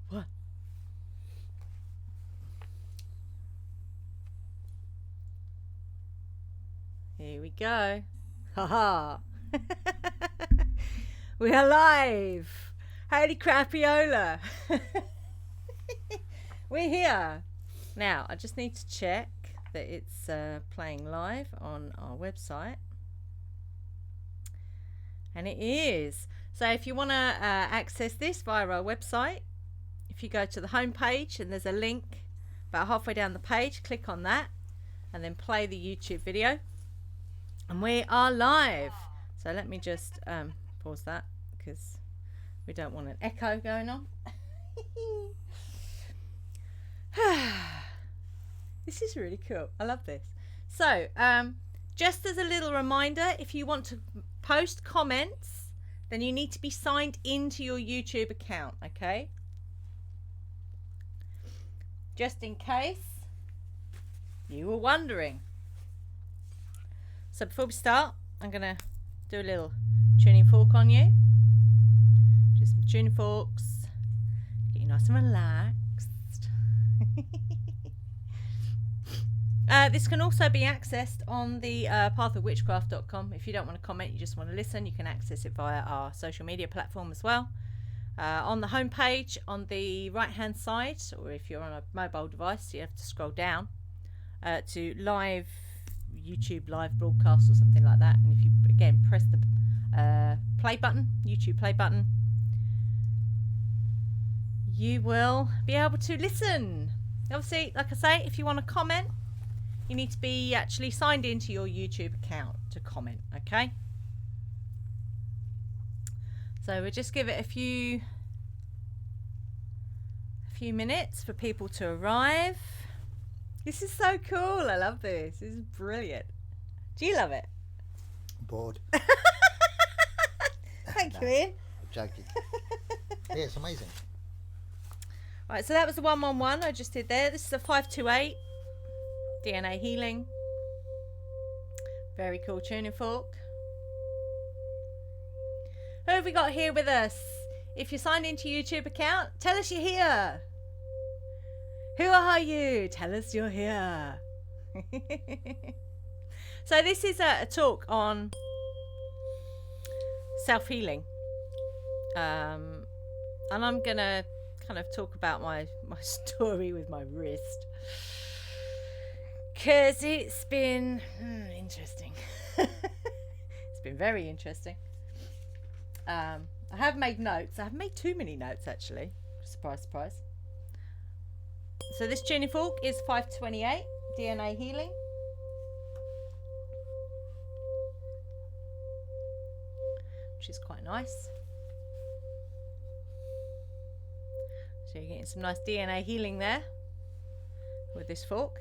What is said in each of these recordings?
What? Here we go. Haha. We are live. Holy crapiola. We're here. Now, I just need to check that it's playing live on our website. And it is. So if you want to access this via our website, if you go to the home page and there's a link about halfway down the page, click on that and then play the YouTube video. And we are live. So let me just pause that because we don't want an echo going on. This is really cool. I love this. So just as a little reminder, if you want to post comments, then you need to be signed into your YouTube account, okay? Just in case you were wondering. So before we start, I'm going to do a little tuning fork on you. Just some tuning forks. Get you nice and relaxed. This can also be accessed on the pathofwitchcraft.com. If you don't want to comment, you just want to listen, you can access it via our social media platform as well. On the home page, on the right hand side, or if you're on a mobile device, you have to scroll down to live YouTube live broadcast or something like that. And if you again press the play button, YouTube play button, you will be able to listen. Obviously, like I say, if you want to comment, you need to be actually signed into your YouTube account to comment, okay? So we'll just give it a few minutes for people to arrive. This is so cool. I love this. This is brilliant. Do you love it? I'm bored. Thank you, Ian. I'm joking. Yeah, it's amazing. Right, so that was the 111 I just did there. This is a 528 DNA healing. Very cool tuning fork. Who have we got here with us? If you're signed into your YouTube account, tell us you're here. Who are you? Tell us you're here. So this is a talk on self-healing. And I'm going to kind of talk about my story with my wrist. Because it's been interesting. It's been very interesting. I have made notes. I haven't made too many notes, actually. Surprise, surprise. So this tuning fork is 528 DNA healing. Which is quite nice. So you're getting some nice DNA healing there with this fork.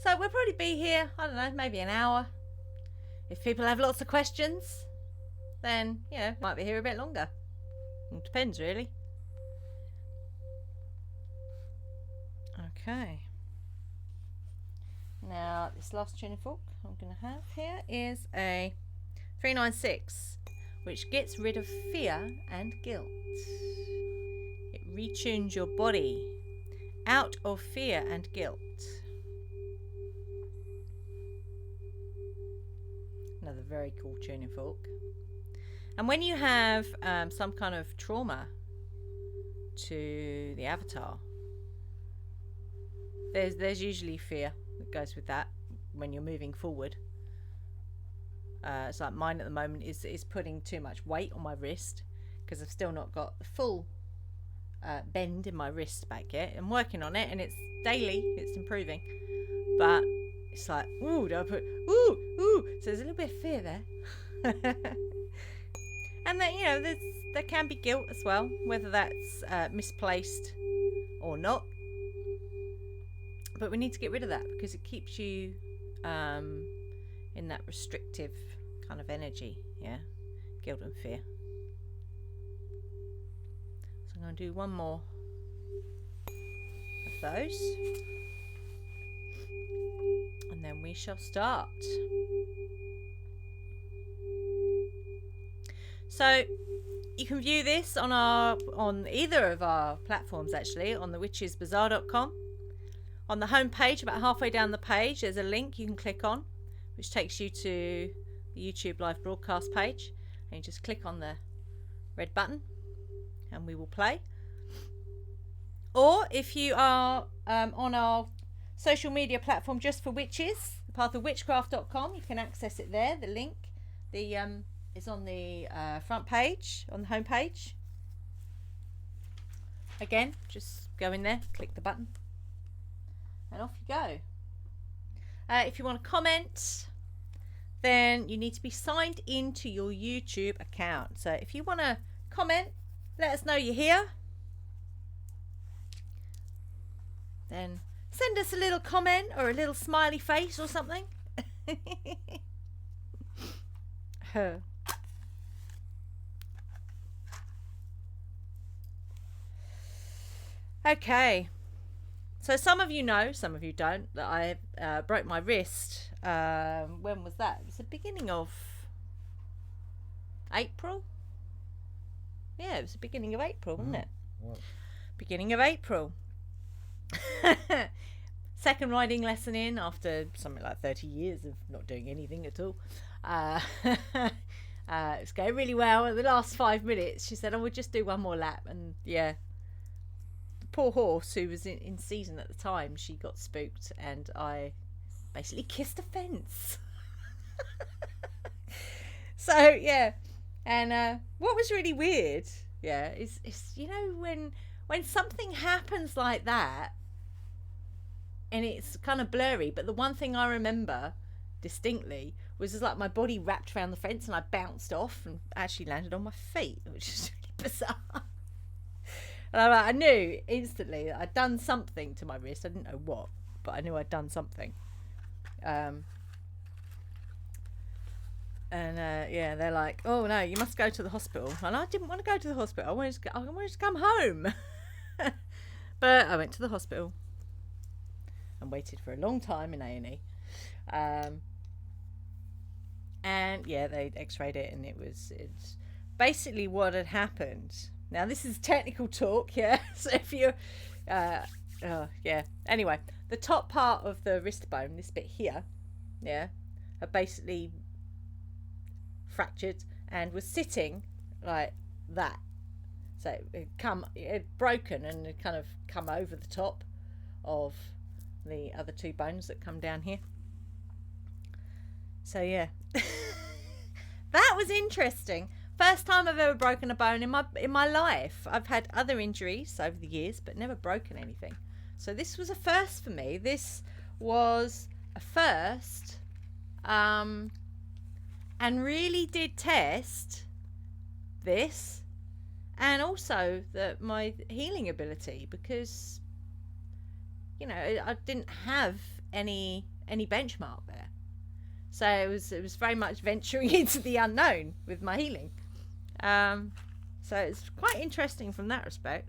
So we'll probably be here, I don't know, maybe an hour. If people have lots of questions, then, you know, might be here a bit longer. It depends, really. Okay. Now, this last tuning fork I'm going to have here is a 396, which gets rid of fear and guilt. It retunes your body out of fear and guilt. Another very cool tuning fork. And when you have some kind of trauma to the avatar, there's usually fear that goes with that when you're moving forward. It's like mine at the moment is putting too much weight on my wrist because I've still not got the full bend in my wrist back yet. I'm working on it and it's daily, it's improving. But it's like, ooh, do I put, ooh. So there's a little bit of fear there. And then, you know, there can be guilt as well, whether that's misplaced or not. But we need to get rid of that because it keeps you in that restrictive kind of energy, yeah? Guilt and fear. So I'm going to do one more of those. And then we shall start. So you can view this on either of our platforms, actually, on thewitchesbazaar.com. On the home page, about halfway down the page, there's a link you can click on, which takes you to the YouTube live broadcast page, and you just click on the red button and we will play. Or if you are on our social media platform just for witches, pathofwitchcraft.com, you can access it there. The link is on the front page, on the home page. Again, just go in there, click the button, and off you go. If you want to comment, then you need to be signed into your YouTube account. So if you want to comment, let us know you're here. Then send us a little comment or a little smiley face or something. Okay. So some of you know, some of you don't, that I broke my wrist. When was that? It was the beginning of April. Yeah, it was the beginning of April, wasn't it? What? Beginning of April. Second riding lesson in after something like 30 years of not doing anything at all. It was going really well. In the last 5 minutes, she said, "I would just do one more lap." And yeah, the poor horse who was in season at the time, she got spooked, and I basically kissed a fence. So yeah, and what was really weird, yeah, is you know when something happens like that. And it's kind of blurry, but the one thing I remember distinctly was just like my body wrapped around the fence and I bounced off and actually landed on my feet, which is really bizarre. And I knew instantly that I'd done something to my wrist. I didn't know what, but I knew I'd done something. Yeah, they're like, "Oh no, you must go to the hospital." And I didn't want to go to the hospital. I wanted to come home. But I went to the hospital and waited for a long time in A&E. And yeah, they x-rayed it, and it's basically what had happened. Now this is technical talk, yeah. So if you yeah, anyway, the top part of the wrist bone, this bit here, yeah, had basically fractured and was sitting like that. So it had broken and it kind of come over the top of the other two bones that come down here. So yeah, that was interesting. First time I've ever broken a bone in my life. I've had other injuries over the years, but never broken anything. So this was a first for me. This was a first, and really did test this, and also my healing ability, because you know I didn't have any benchmark there. So it was very much venturing into the unknown with my healing. So it's quite interesting from that respect.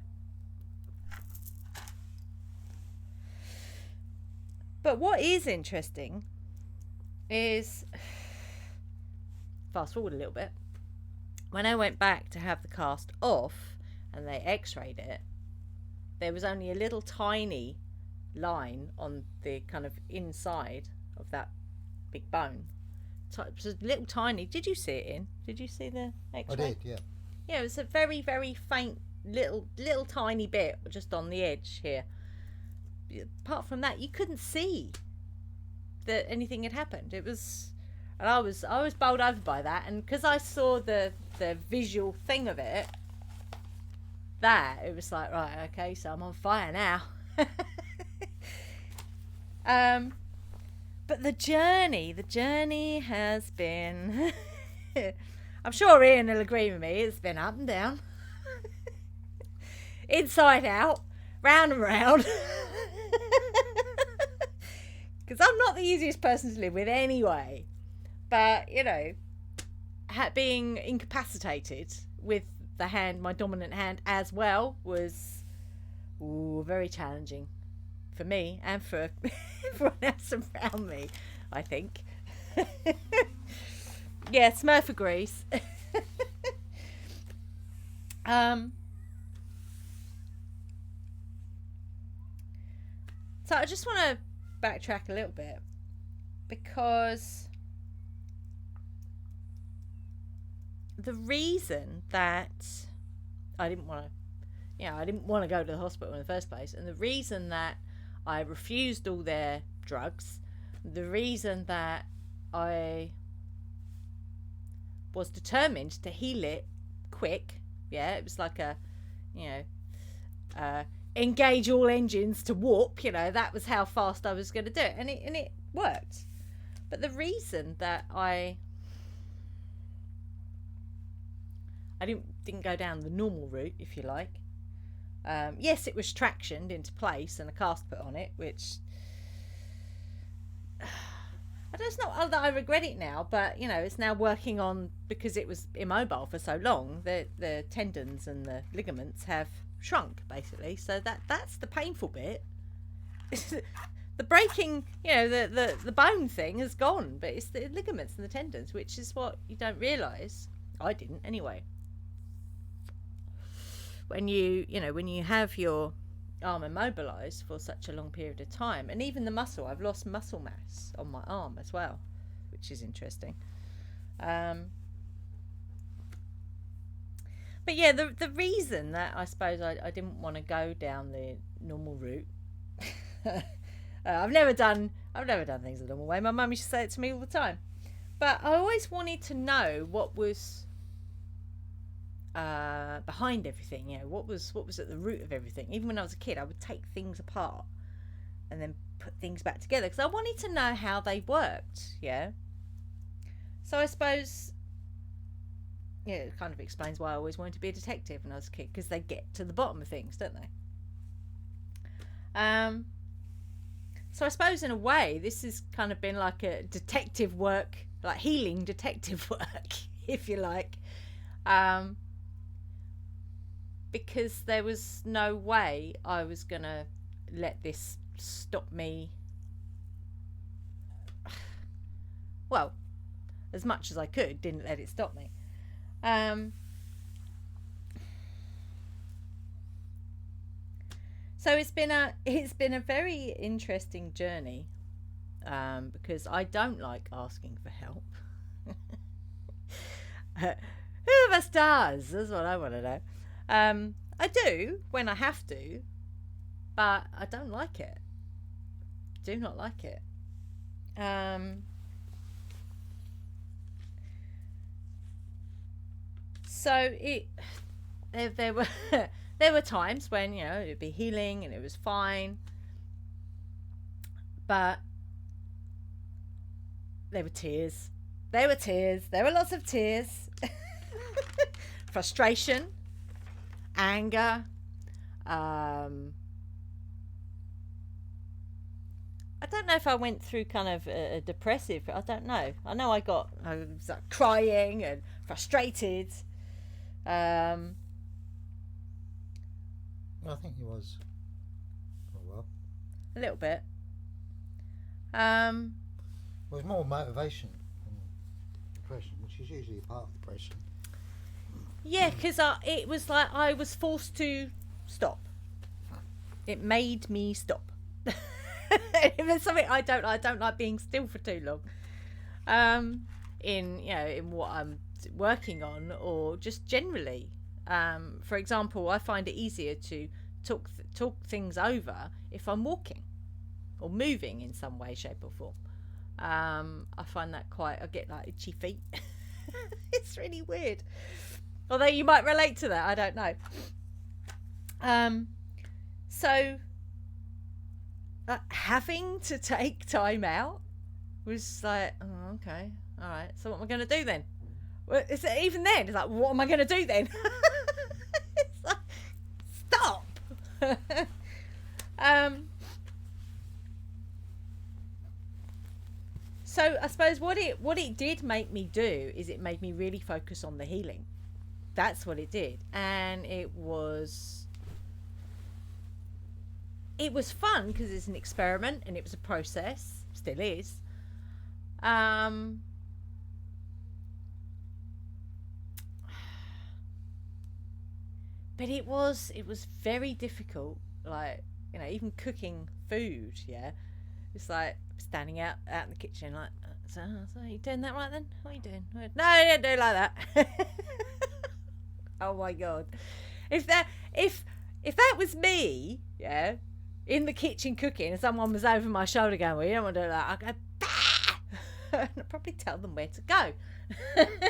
But what is interesting is, fast forward a little bit, when I went back to have the cast off and they x-rayed it, there was only a little tiny line on the kind of inside of that big bone. It was a little tiny. Did you see it Did you see the x-ray? I did, yeah. Yeah, it was a very, very faint little tiny bit just on the edge here. Apart from that, you couldn't see that anything had happened. It was, and I was bowled over by that, and because I saw the visual thing of it, it was like, right, okay, so I'm on fire now. But the journey has been I'm sure Ian will agree with me, it's been up and down. Inside out, round and round. Because I'm not the easiest person to live with anyway. But, you know, being incapacitated with my dominant hand as well, was very challenging for me and for everyone else around me, I think. Yeah, Smurf agrees. Um, so I just want to backtrack a little bit because the reason that I didn't want to go to the hospital in the first place, and the reason that I refused all their drugs, the reason that I was determined to heal it quick, it was like a, engage all engines to warp, that was how fast I was going to do it, and it worked. But the reason that I didn't go down the normal route, if you like. Yes, it was tractioned into place and a cast put on it, which it's not that I regret it now, but it's now working on, because it was immobile for so long. The tendons and the ligaments have shrunk basically, so that's the painful bit. The breaking, the bone thing is gone, but it's the ligaments and the tendons, which is what you don't realise. I didn't anyway. When you have your arm immobilized for such a long period of time, and even the muscle, I've lost muscle mass on my arm as well, which is interesting. But yeah, the reason that I suppose I didn't want to go down the normal route, I've never done things the normal way. My mum used to say it to me all the time, but I always wanted to know what was behind everything. What was at the root of everything. Even when I was a kid, I would take things apart and then put things back together because I wanted to know how they worked. So I suppose it kind of explains why I always wanted to be a detective when I was a kid, because they get to the bottom of things, don't they? So I suppose in a way this has kind of been like a detective work, like healing detective work, if you like. Because there was no way I was going to let this stop me. Well, as much as I could, didn't let it stop me. So it's been a very interesting journey, because I don't like asking for help. Who of us does? That's what I want to know. I do when I have to, but I don't like it. Do not like it. So there were there were times when it'd be healing and it was fine, but there were tears. There were lots of tears. Frustration, anger, I don't know if I went through kind of a depressive. I don't know. I know I was like crying and frustrated. I think he was for a while. A little bit. It was more motivation than depression, which is usually a part of depression. Yeah, because it was like I was forced to stop. It made me stop. If there's something I don't like being still for too long. In what I'm working on, or just generally. For example, I find it easier to talk things over if I'm walking or moving in some way, shape or form. I find that I get like itchy feet. It's really weird. Although you might relate to that, I don't know. So having to take time out was like, oh, okay, all right. So what am I going to do then? Well, even then, it's like, what am I going to do then? It's like, stop. So I suppose what it did make me do is it made me really focus on the healing. That's what it did, and it was fun because it's an experiment and it was a process, still is. But it was very difficult. Like, you know, even cooking food. Yeah, it's like standing out in the kitchen, like, so are you doing that right then? What are you doing? No, I don't do it like that. Oh my god! If that was me, yeah, in the kitchen cooking, and someone was over my shoulder going, "Well, you don't want to do that," I'd go, bah! And I'd probably tell them where to go.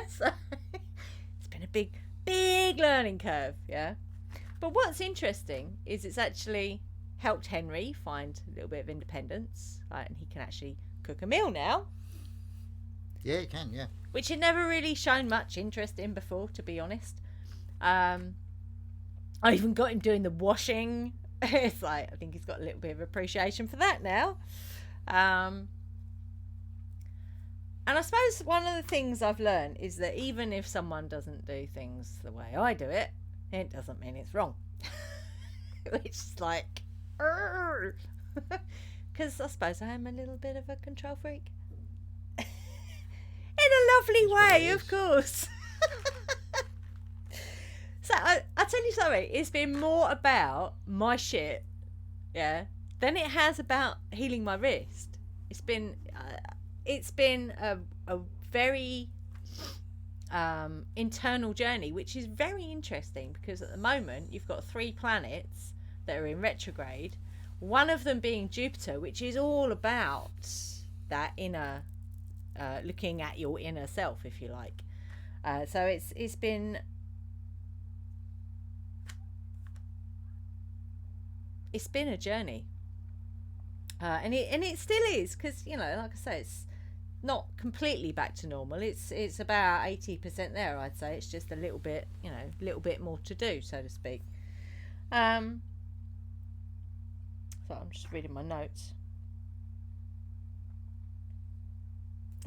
So it's been a big learning curve, yeah. But what's interesting is it's actually helped Henry find a little bit of independence, right? And he can actually cook a meal now. Yeah, you can, yeah. Which he'd never really shown much interest in before, to be honest. I even got him doing the washing. It's like, I think he's got a little bit of appreciation for that now. And I suppose one of the things I've learned is that even if someone doesn't do things the way I do it, it doesn't mean it's wrong. Which is like, because I suppose I am a little bit of a control freak. In a lovely way, of course. So I'll tell you something. It's been more about my shit, yeah, than it has about healing my wrist. It's been a very internal journey, which is very interesting because at the moment you've got 3 planets that are in retrograde. One of them being Jupiter, which is all about that inner. Looking at your inner self, if you like. So it's been a journey, and it still is, because, you know, like I say, it's not completely back to normal. It's about 80% there, I'd say. It's just a little bit, you know, a little bit more to do, so to speak. So I'm just reading my notes.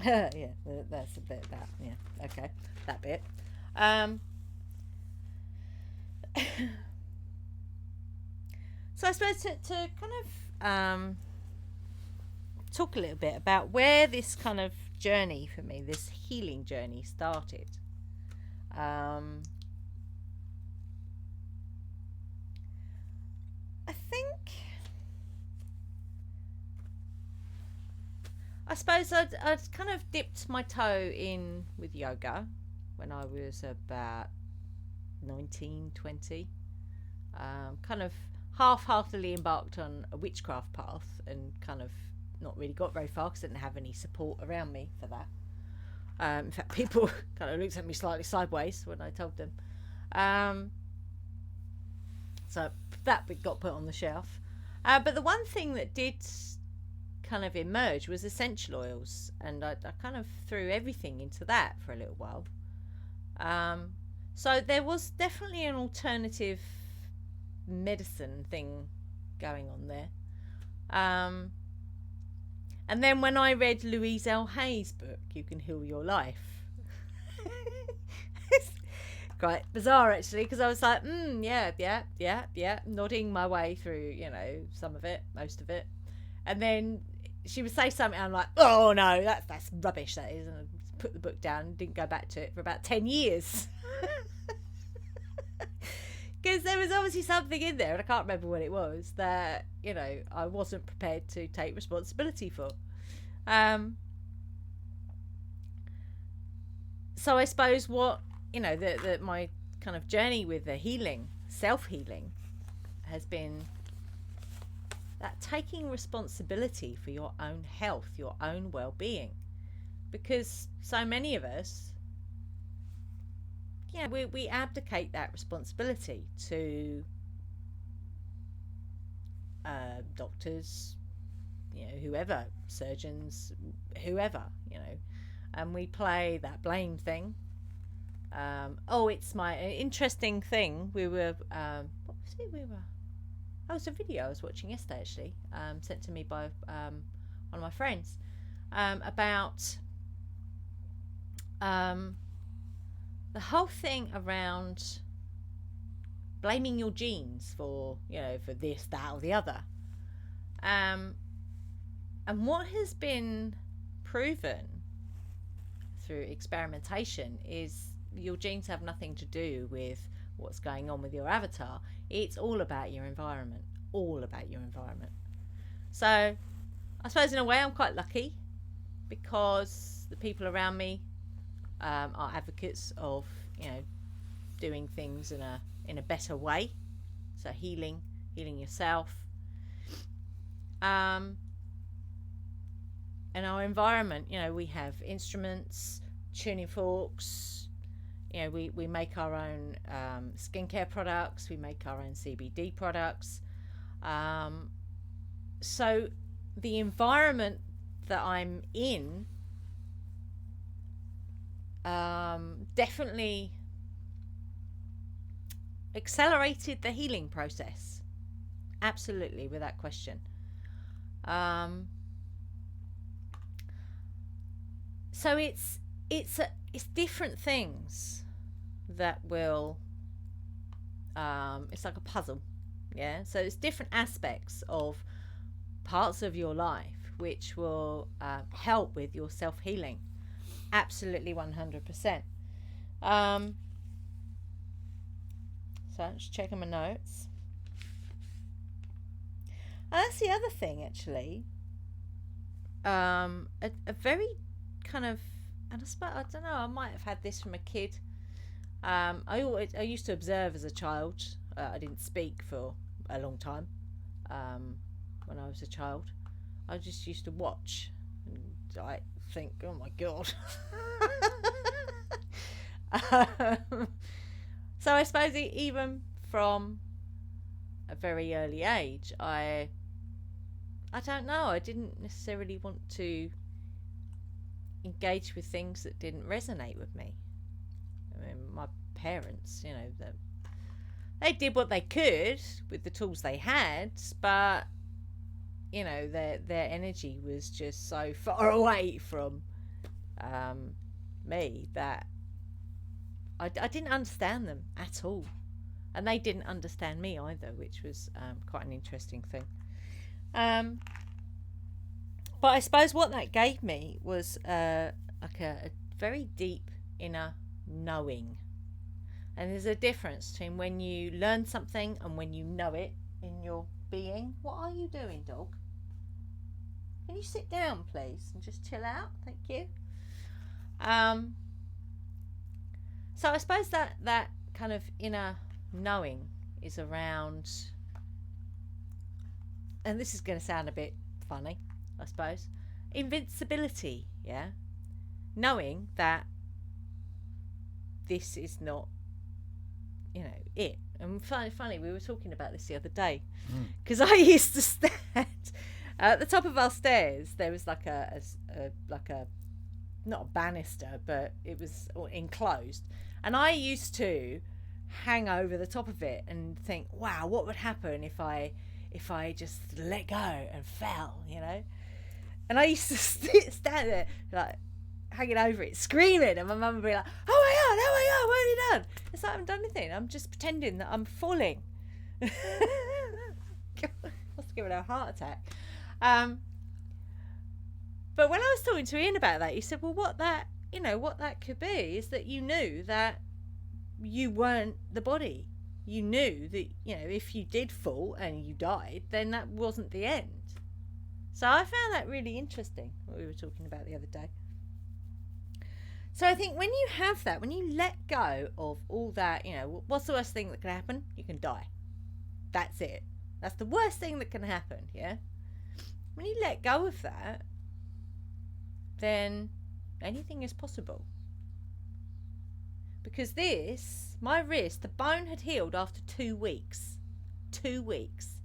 Yeah, that's a bit of that. Yeah, okay, that bit. So I suppose to kind of talk a little bit about where this kind of journey for me, this healing journey, started. I suppose I'd kind of dipped my toe in with yoga when I was about 19, 20. Kind of half-heartedly embarked on a witchcraft path and kind of not really got very far because I didn't have any support around me for that. In fact, people kind of looked at me slightly sideways when I told them. So that got put on the shelf. But the one thing that did kind of emerge was essential oils, and I kind of threw everything into that for a little while. So there was definitely an alternative medicine thing going on there. And then when I read Louise L. Hay's book, You Can Heal Your Life, it's quite bizarre actually, because I was like, yeah, nodding my way through, you know, some of it, most of it, and then she would say something, I'm like, oh no, that's rubbish, that is, and I put the book down and didn't go back to it for about 10 years. Because there was obviously something in there, and I can't remember what it was, that, you know, I wasn't prepared to take responsibility for. So I suppose what, you know, my kind of journey with the healing, self-healing, has been that taking responsibility for your own health, your own well-being. Because so many of us, yeah, we abdicate that responsibility to doctors, you know, whoever, surgeons, whoever, you know, and we play that blame thing. It's my interesting thing. We were, what was it? Oh, it was a video I was watching yesterday, actually, sent to me by one of my friends, about the whole thing around blaming your genes for, you know, for this, that, or the other. And what has been proven through experimentation is your genes have nothing to do with what's going on with your avatar. It's all about your environment. All about your environment. So I suppose in a way I'm quite lucky, because the people around me are advocates of, doing things in a better way. So healing yourself. And our environment, we have instruments, tuning forks. We make our own skincare products. We make our own CBD products. So the environment that I'm in definitely accelerated the healing process. Absolutely, without question. So it's different things that will. It's like a puzzle, yeah. So it's different aspects of parts of your life which will help with your self-healing. Absolutely, 100%. So I'm just checking my notes. And that's the other thing, actually. A very kind of, and I don't know, I might have had this from a kid. I used to observe as a child. I didn't speak for a long time when I was a child. I just used to watch, and I think, oh my god. So I suppose even from a very early age, I don't know, I didn't necessarily want to engage with things that didn't resonate with me. I mean, my parents, they did what they could with the tools they had, but their energy was just so far away from me that I didn't understand them at all, and they didn't understand me either, which was quite an interesting thing. But I suppose what that gave me was like a very deep inner knowing. And there's a difference between when you learn something and when you know it in your being. What are you doing, dog? Can you sit down, please, and just chill out? Thank you. So I suppose that kind of inner knowing is around, and this is going to sound a bit funny, I suppose, invincibility, yeah? Knowing that this is not, it. And funny, we were talking about this the other day, because I used to stand at the top of our stairs. There was like a not a banister, but it was enclosed, and I used to hang over the top of it and think, wow, what would happen if I just let go and fell, And I used to stand there like hanging over it, screaming, and my mum would be like, oh my god, what have you done? It's like, I haven't done anything, I'm just pretending that I'm falling. Must have given her a heart attack. But when I was talking to Ian about that, he said, well, what that could be is that you knew that you weren't the body. You knew that, if you did fall and you died, then that wasn't the end. So I found that really interesting, what we were talking about the other day. So I think when you have that, when you let go of all that, what's the worst thing that can happen? You can die. That's it. That's the worst thing that can happen, yeah? When you let go of that, then anything is possible. Because my wrist, the bone had healed after 2 weeks. 2 weeks.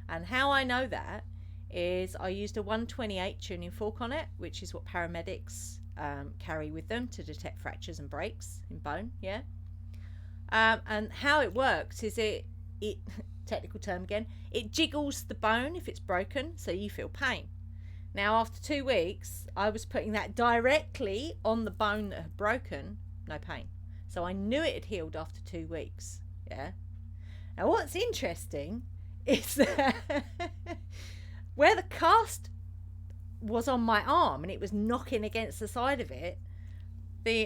And how I know that is I used a 128 tuning fork on it, which is what paramedics carry with them to detect fractures and breaks in bone, yeah? And how it works is it technical term again, it jiggles the bone if it's broken, so you feel pain. Now, after 2 weeks, I was putting that directly on the bone that had broken, no pain. So I knew it had healed after 2 weeks, yeah? Now, what's interesting is that where the cast was on my arm and it was knocking against the side of it,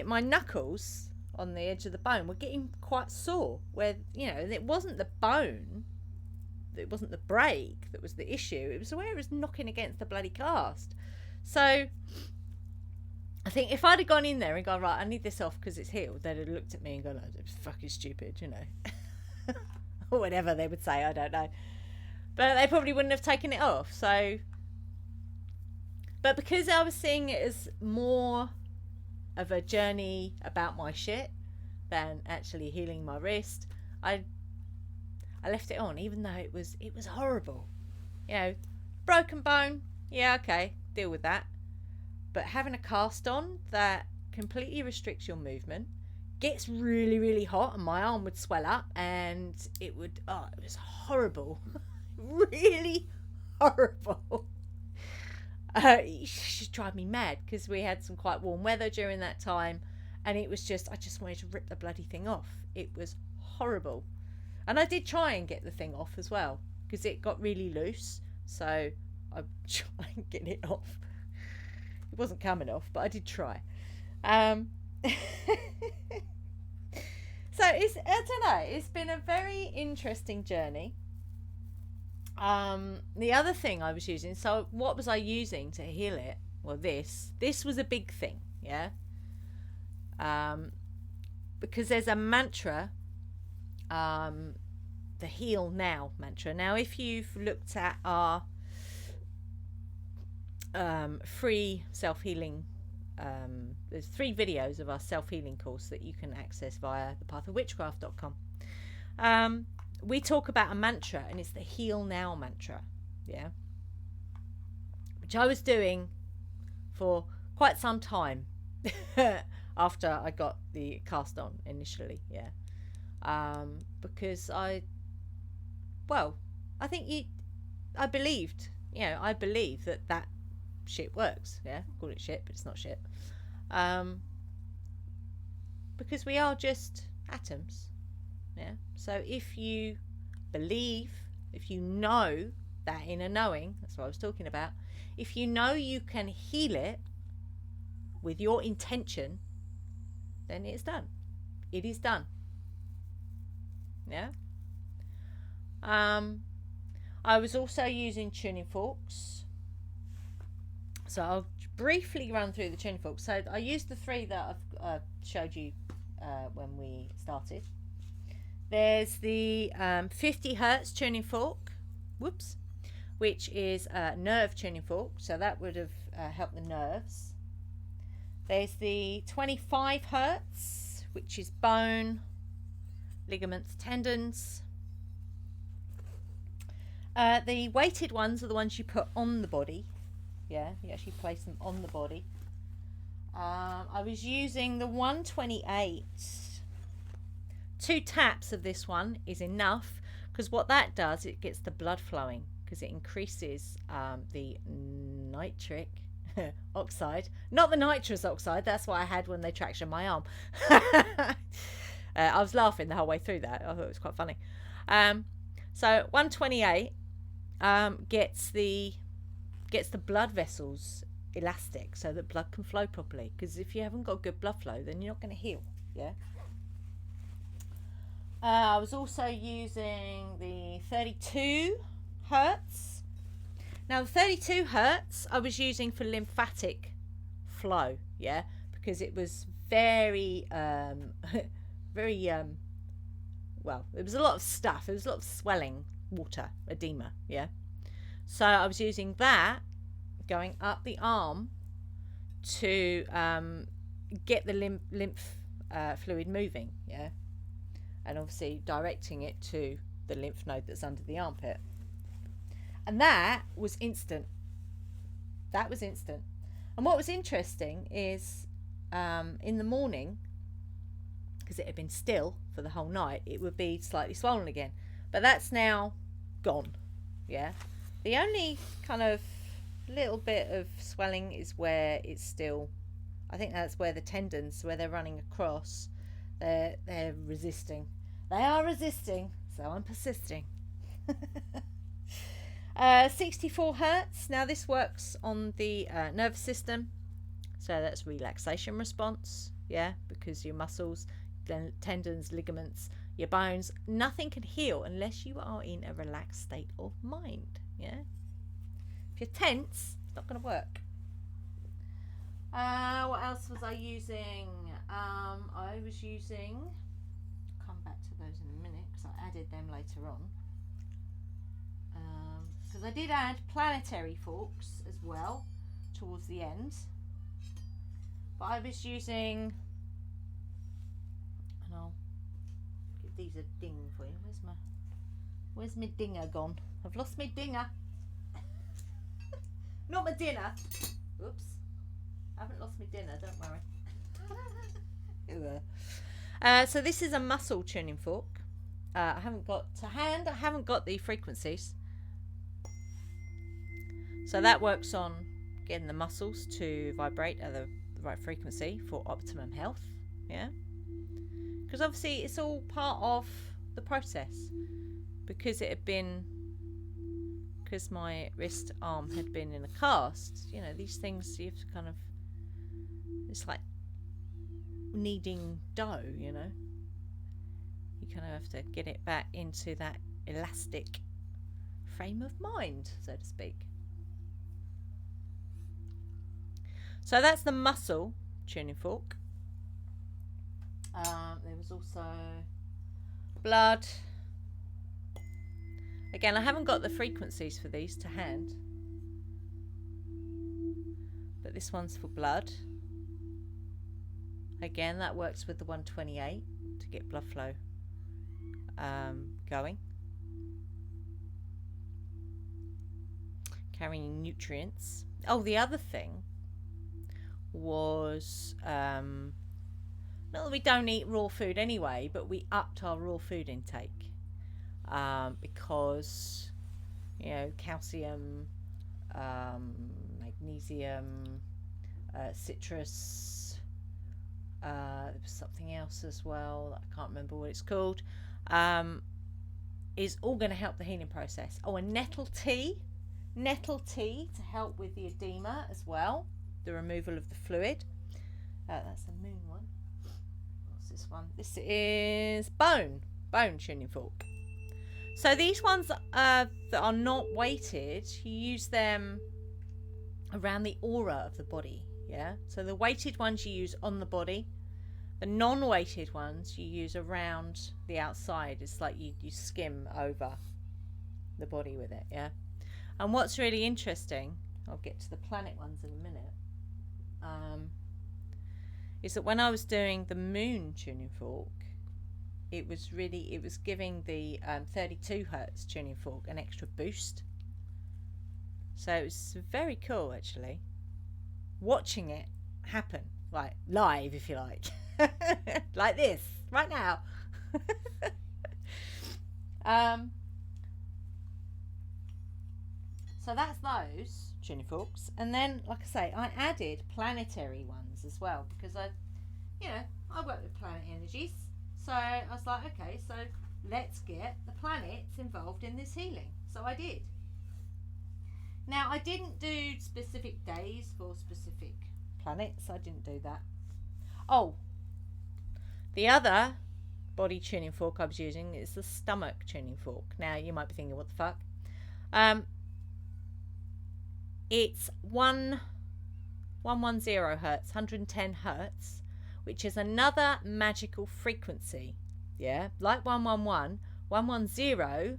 my knuckles on the edge of the bone were getting quite sore, where, you know, it wasn't the bone, it wasn't the break that was the issue, it was where it was knocking against the bloody cast. So I think if I'd have gone in there and gone, right, I need this off because it's healed, they'd have looked at me and gone, oh, it's fucking stupid, you know. Or whatever they would say, I don't know. But they probably wouldn't have taken it off. So, but because I was seeing it as more of a journey about my shit than actually healing my wrist, I left it on, even though it was horrible. You know, broken bone, yeah, okay, deal with that. But having a cast on that completely restricts your movement, gets really, really hot, and my arm would swell up, and it was horrible. Really horrible. It just drive me mad because we had some quite warm weather during that time, and it was just, I just wanted to rip the bloody thing off. It was horrible. And I did try and get the thing off as well because it got really loose, so I tried and get it off. It wasn't coming off, but I did try. So I don't know, it's been a very interesting journey. The other thing I was using, so what was I using to heal it? Well, this was a big thing, yeah. Because there's a mantra, the Heal Now mantra. Now, if you've looked at our free self-healing, there's 3 videos of our self-healing course that you can access via thepathofwitchcraft.com. We talk about a mantra, and it's the Heal Now mantra, yeah, which I was doing for quite some time after I got the cast on initially, yeah, because I believe that shit works, yeah. Call it shit, but it's not shit, because we are just atoms, yeah. So if you believe, if you know that inner knowing, that's what I was talking about, if you know you can heal it with your intention, then it's done. It is done, yeah. I was also using tuning forks. So I'll briefly run through the tuning forks. So I used the 3 that I've showed you when we started. There's the 50 hertz tuning fork, which is a nerve tuning fork. So that would have helped the nerves. There's the 25 hertz, which is bone, ligaments, tendons. The weighted ones are the ones you put on the body. Yeah, you actually place them on the body. I was using the 128. 2 taps of this one is enough, because what that does, it gets the blood flowing, because it increases the nitric oxide, not the nitrous oxide. That's what I had when they tractioned my arm. I was laughing the whole way through that. I thought it was quite funny. So 128 gets the blood vessels elastic so that blood can flow properly, because if you haven't got good blood flow, then you're not going to heal, yeah. I was also using the 32 hertz. Now the 32 hertz I was using for lymphatic flow, yeah, because it was very well, there was a lot of stuff, there was a lot of swelling, water, edema, yeah. So I was using that going up the arm to get the lymph fluid moving, yeah, and obviously directing it to the lymph node that's under the armpit. And that was instant. That was instant. And what was interesting is in the morning, because it had been still for the whole night, it would be slightly swollen again. But that's now gone, yeah. The only kind of little bit of swelling is where it's still, I think that's where the tendons, where they're running across, they're resisting. They are resisting, so I'm persisting. 64 hertz. Now this works on the nervous system, so that's relaxation response, yeah, because your muscles tendons, ligaments, your bones. Nothing can heal unless you are in a relaxed state of mind. Yeah. If you're tense, it's not going to work. What else was I using? I was using. I'll come back to those in a minute because I added them later on. Because I did add planetary forks as well towards the end. But I was using, and I'll give these a ding for you. Where's my dinger gone? I've lost my dinger. Not my dinner. Oops. I haven't lost my dinner, don't worry. So this is a muscle tuning fork. I haven't got to hand, I haven't got the frequencies. So that works on getting the muscles to vibrate at the right frequency for optimum health. Yeah. Because obviously it's all part of the process. Because my wrist arm had been in a cast, you know, these things you have to kind of, it's like kneading dough, you know. You kind of have to get it back into that elastic frame of mind, so to speak. So that's the muscle tuning fork. There was also blood. Again, I haven't got the frequencies for these to hand, but this one's for blood. Again, that works with the 128 to get blood flow going. Carrying nutrients. Oh, the other thing was, not that we don't eat raw food anyway, but we upped our raw food intake. Because, you know, calcium, magnesium, citrus, there was something else as well, I can't remember what it's called, is all going to help the healing process. Oh, and nettle tea to help with the edema as well, the removal of the fluid. That's a moon one. What's this one? This is bone tuning fork. So these ones that are not weighted, you use them around the aura of the body, yeah? So the weighted ones you use on the body. The non-weighted ones you use around the outside. It's like you skim over the body with it, yeah? And what's really interesting, I'll get to the planet ones in a minute, is that when I was doing the moon tuning fork, it was giving the 32 hertz tuning fork an extra boost. So it was very cool, actually, watching it happen, like live, if you like. Like this right now. So that's those tuning forks, and then, like I say, I added planetary ones as well because I work with planet energies. So I was like, okay, so let's get the planets involved in this healing. So I did. Now, I didn't do specific days for specific planets. I didn't do that. Oh, the other body tuning fork I was using is the stomach tuning fork. Now, you might be thinking, what the fuck? It's 110 hertz, 110 hertz, which is another magical frequency. Yeah, like 111, 110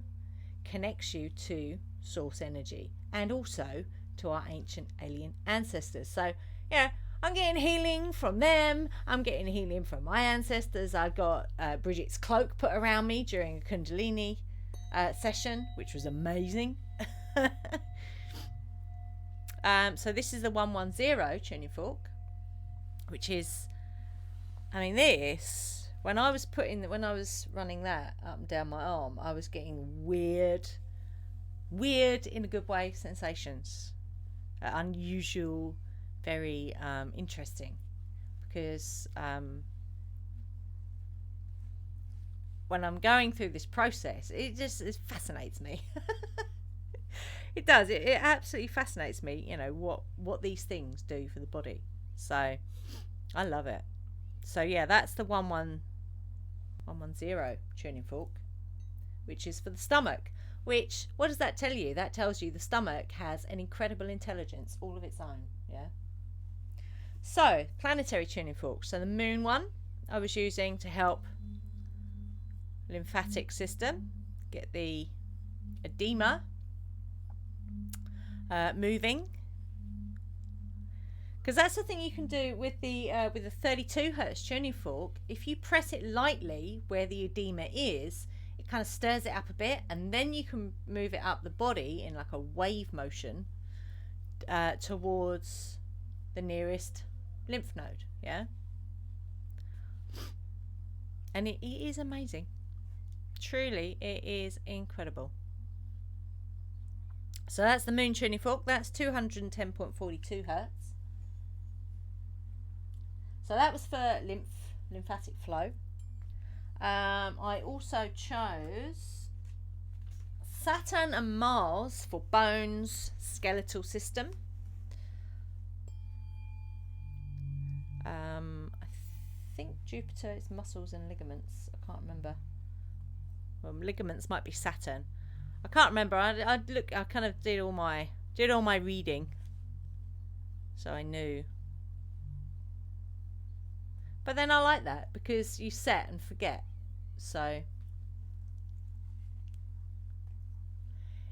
connects you to source energy and also to our ancient alien ancestors. So, yeah, I'm getting healing from them. I'm getting healing from my ancestors. I got Bridget's cloak put around me during a Kundalini session, which was amazing. So this is the 110 tuning fork, which is, I mean, this, when I was running that up and down my arm, I was getting weird in a good way sensations, unusual, very interesting, because when I'm going through this process, it fascinates me. It does. It absolutely fascinates me, you know, what these things do for the body. So I love it. So yeah, that's the 110 110 tuning fork, which is for the stomach. Which, what does that tell you? That tells you the stomach has an incredible intelligence all of its own. Yeah. So, planetary tuning fork. So the moon one I was using to help lymphatic system, get the edema moving. Because that's the thing you can do with the 32 hertz tuning fork. If you press it lightly where the edema is, it kind of stirs it up a bit, and then you can move it up the body in like a wave motion towards the nearest lymph node. Yeah. And it is amazing. Truly, it is incredible. So that's the moon tuning fork. That's 210.42 hertz. So that was for lymphatic flow. I also chose Saturn and Mars for bones, skeletal system. I think Jupiter is muscles and ligaments. I can't remember. Well, ligaments might be Saturn. I can't remember. I kind of did all my reading, so I knew. But then I like that because you set and forget. So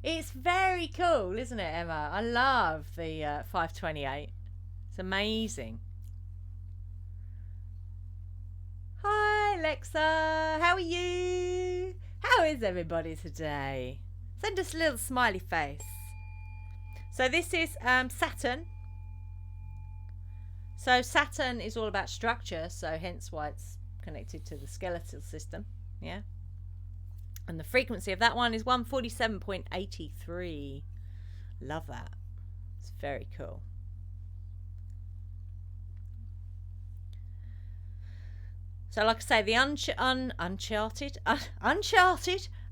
it's very cool, isn't it, Emma? I love the 528. It's amazing. Hi, Alexa. How are you? How is everybody today? Send us a little smiley face. So this is Saturn. So Saturn is all about structure, so hence why it's connected to the skeletal system. Yeah. And the frequency of that one is 147.83. Love that. It's very cool. So like I say, the uncharted,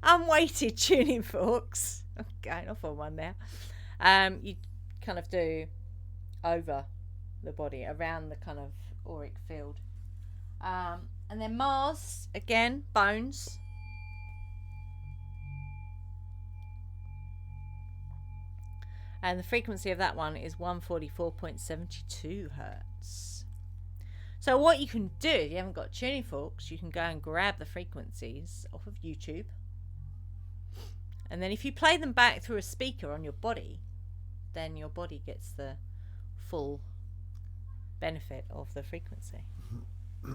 unweighted tuning forks. I'm going off on one now. You kind of do over the body, around the kind of auric field. And then Mars, again, bones. And the frequency of that one is 144.72 hertz. So what you can do, if you haven't got tuning forks, you can go and grab the frequencies off of YouTube. And then if you play them back through a speaker on your body, then your body gets the full benefit of the frequency. I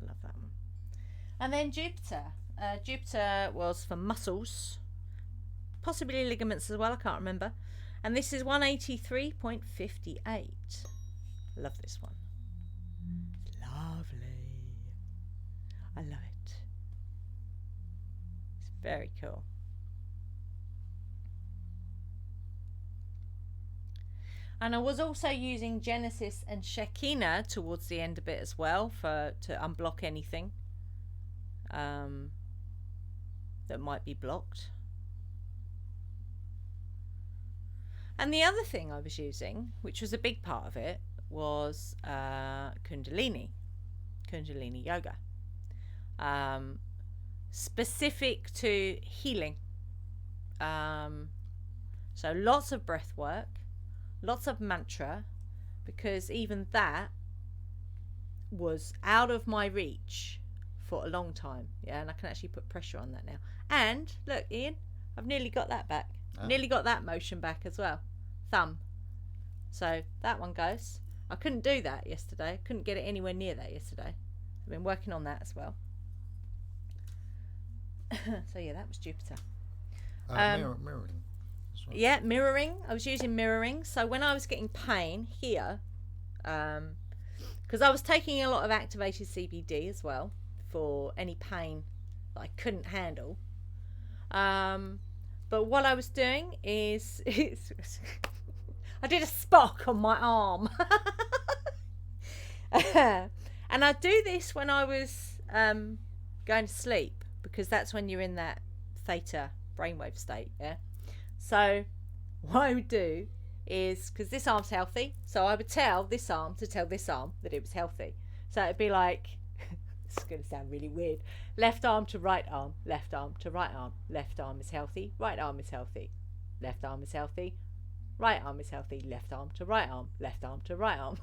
love that one. And then Jupiter. Jupiter was for muscles, possibly ligaments as well, I can't remember. And this is 183.58. Love this one. Lovely. I love it. It's very cool. And I was also using Genesis and Shekinah towards the end a bit as well to unblock anything that might be blocked. And the other thing I was using, which was a big part of it, was Kundalini yoga, specific to healing. So lots of breath work, lots of mantra, because even that was out of my reach for a long time. Yeah, and I can actually put pressure on that now. And look, Ian, I've nearly got that back. Oh. Nearly got that motion back as well. Thumb. So that one goes. I couldn't do that yesterday. Couldn't get it anywhere near that yesterday. I've been working on that as well. So yeah, that was Jupiter. Mirroring. Yeah, mirroring. I was using mirroring. So when I was getting pain here, because I was taking a lot of activated CBD as well for any pain that I couldn't handle. But what I was doing is I did a Spock on my arm. And I do this when I was going to sleep, because that's when you're in that theta brainwave state. Yeah. So what I would do is because this arm's healthy, so I would tell this arm to tell this arm that it was healthy. So it'd be like, it's going to sound really weird, left arm to right arm, left arm to right arm, left arm is healthy, right arm is healthy, left arm is healthy, right arm is healthy, left arm to right arm, left arm to right arm.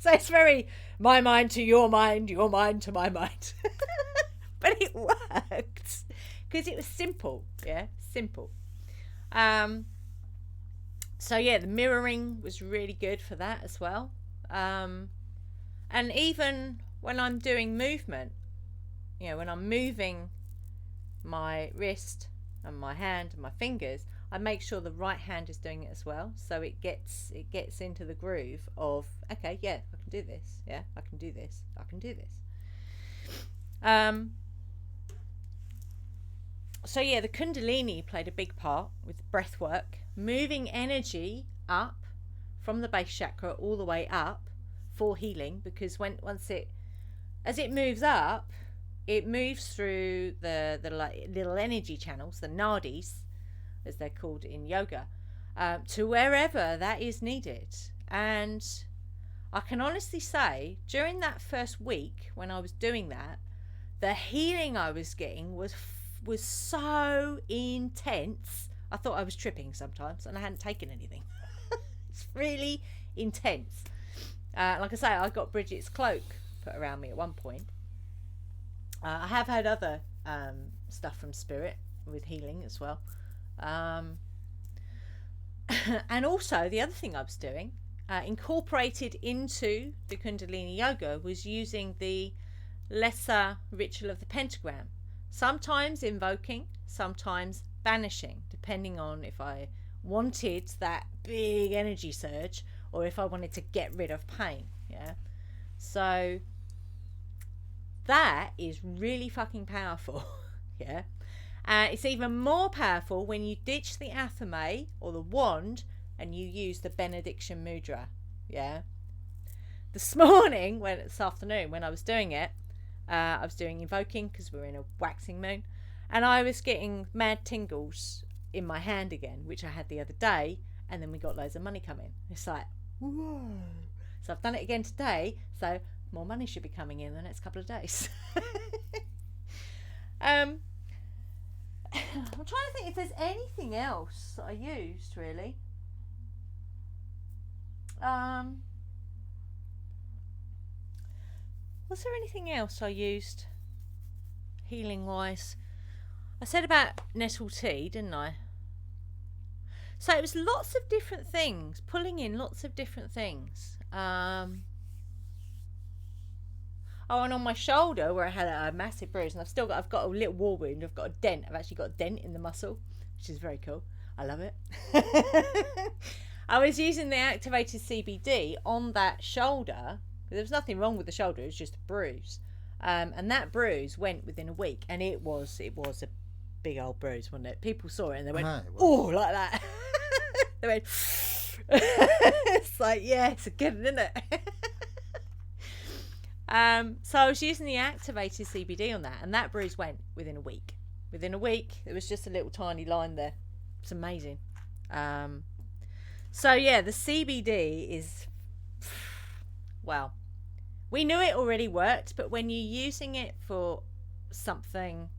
So it's very my mind to your mind to my mind. But it worked because it was simple. Yeah, simple. So yeah, the mirroring was really good for that as well. And even when I'm doing movement, you know, when I'm moving my wrist and my hand and my fingers, I make sure the right hand is doing it as well, so it gets into the groove of, okay, yeah, I can do this, yeah, I can do this, I can do this. So yeah, the Kundalini played a big part with breath work, moving energy up from the base chakra all the way up for healing, because as it moves up, it moves through the like little energy channels, the nadis, as they're called in yoga, to wherever that is needed. And I can honestly say, during that first week when I was doing that, the healing I was getting was so intense. I thought I was tripping sometimes, and I hadn't taken anything. It's really intense. Like I say, I got Bridget's cloak put around me at one point. I have had other stuff from Spirit with healing as well. And also the other thing I was doing, incorporated into the Kundalini yoga, was using the lesser ritual of the pentagram, sometimes invoking, sometimes banishing, depending on if I wanted that big energy surge or if I wanted to get rid of pain. Yeah, so that is really fucking powerful. Yeah. It's even more powerful when you ditch the athame or the wand and you use the benediction mudra. Yeah. This afternoon when I was doing it, I was doing invoking because we were in a waxing moon, and I was getting mad tingles in my hand again, which I had the other day, and then we got loads of money coming. It's like, whoa. So I've done it again today, so more money should be coming in the next couple of days. I'm trying to think if there's anything else I used, really. Was there anything else I used healing wise? I said about nettle tea, didn't I? So it was lots of different things, pulling in lots of different things. Oh, and on my shoulder where I had a massive bruise, and I've got a little war wound. I've got a dent. I've actually got a dent in the muscle, which is very cool. I love it. I was using the activated CBD on that shoulder. There was nothing wrong with the shoulder. It was just a bruise. And that bruise went within a week, and it was a big old bruise, wasn't it? People saw it and they went, oh, like that. They went, it's like, yeah, it's a good one, isn't it? So I was using the activated CBD on that, and that bruise went within a week. Within a week, there was just a little tiny line there. It's amazing. So yeah, the CBD is, well, we knew it already worked, but when you're using it for something,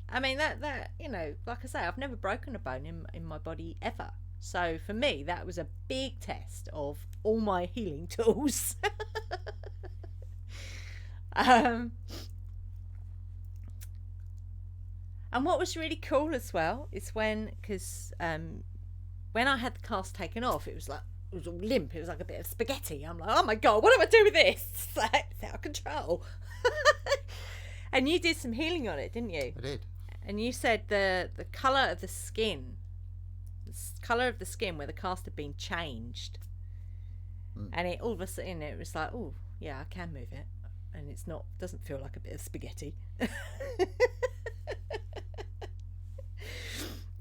I mean, that you know, like I say, I've never broken a bone in my body ever. So for me, that was a big test of all my healing tools. And what was really cool as well is when I had the cast taken off, it was all limp. It was like a bit of spaghetti. I'm like, oh my God, what do I do with this? It's like, it's out of control. And you did some healing on it, didn't you? I did. And you said the colour of the skin, where the cast had been changed. And it all of a sudden, it was like, oh, yeah, I can move it. And doesn't feel like a bit of spaghetti.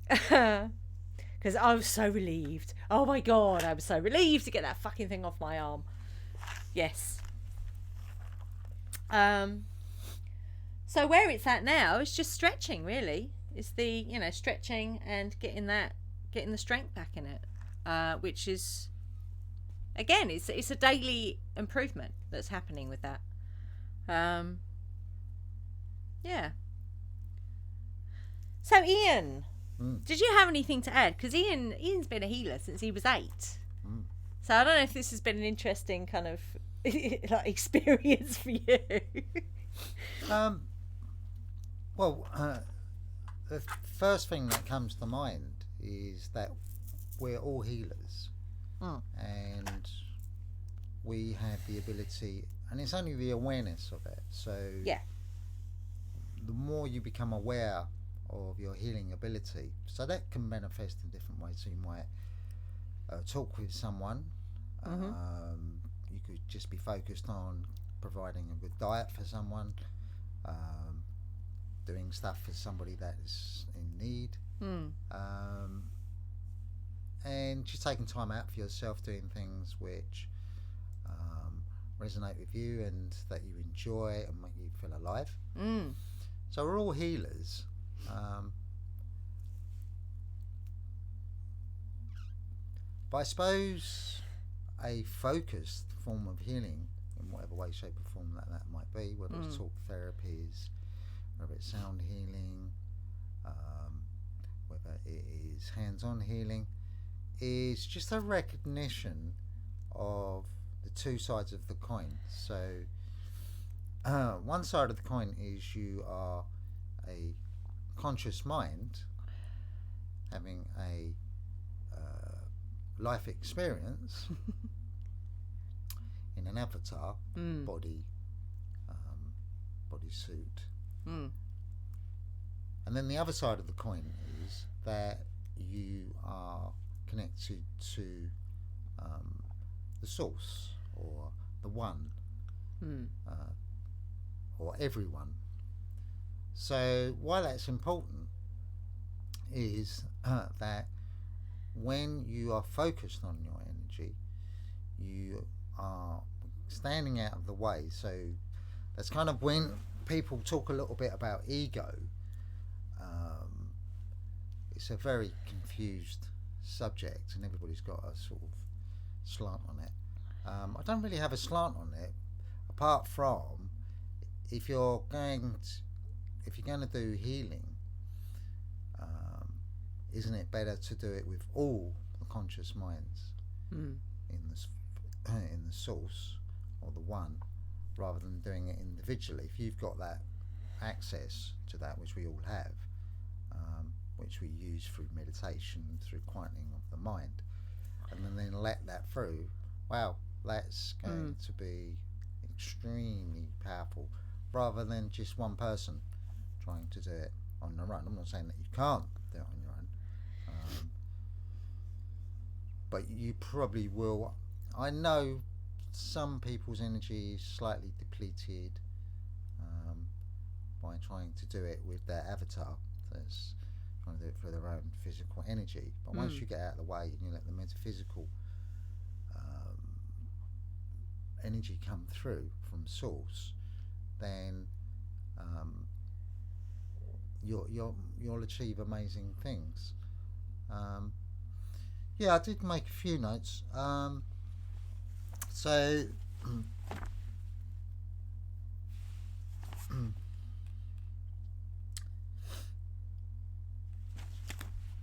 Because I was so relieved. Oh my God, I was so relieved to get that fucking thing off my arm. Yes. So where it's at now is just stretching, really. It's the, stretching and getting the strength back in it. which is, again, it's a daily improvement that's happening with that. Yeah. So Ian, did you have anything to add? Because Ian's been a healer since he was 8. So I don't know if this has been an interesting kind of like experience for you. The first thing that comes to mind is that we're all healers, and we have the ability, and it's only the awareness of it. So yeah, the more you become aware of your healing ability, so that can manifest in different ways. So you might talk with someone. You could just be focused on providing a good diet for someone, doing stuff for somebody that is in need, and just taking time out for yourself, doing things which resonate with you and that you enjoy and make you feel alive. So we're all healers. But I suppose a focused form of healing, in whatever way, shape or form that might be, whether it's talk therapies, whether it's sound healing, whether it is hands-on healing, is just a recognition of the two sides of the coin. So one side of the coin is you are a conscious mind having a life experience in an avatar body, bodysuit. And then the other side of the coin is that you are connected to the source, or the one, or everyone. So why that's important is that when you are focused on your energy, you are standing out of the way. So that's kind of when people talk a little bit about ego. It's a very confused subject, and everybody's got a sort of slant on it. I don't really have a slant on it, apart from if you're going to do healing, isn't it better to do it with all the conscious minds in the source, or the one, rather than doing it individually? If you've got that access to that, which we all have, which we use through meditation, through quietening of the mind, and then let that through, wow, that's going to be extremely powerful, rather than just one person trying to do it on their own. I'm not saying that you can't do it on your own, but you probably will. I know some people's energy is slightly depleted by trying to do it with their avatar that's trying to do it for their own physical energy. But once you get out of the way and you let the metaphysical energy come through from source, then you'll achieve amazing things. Yeah, I did make a few notes.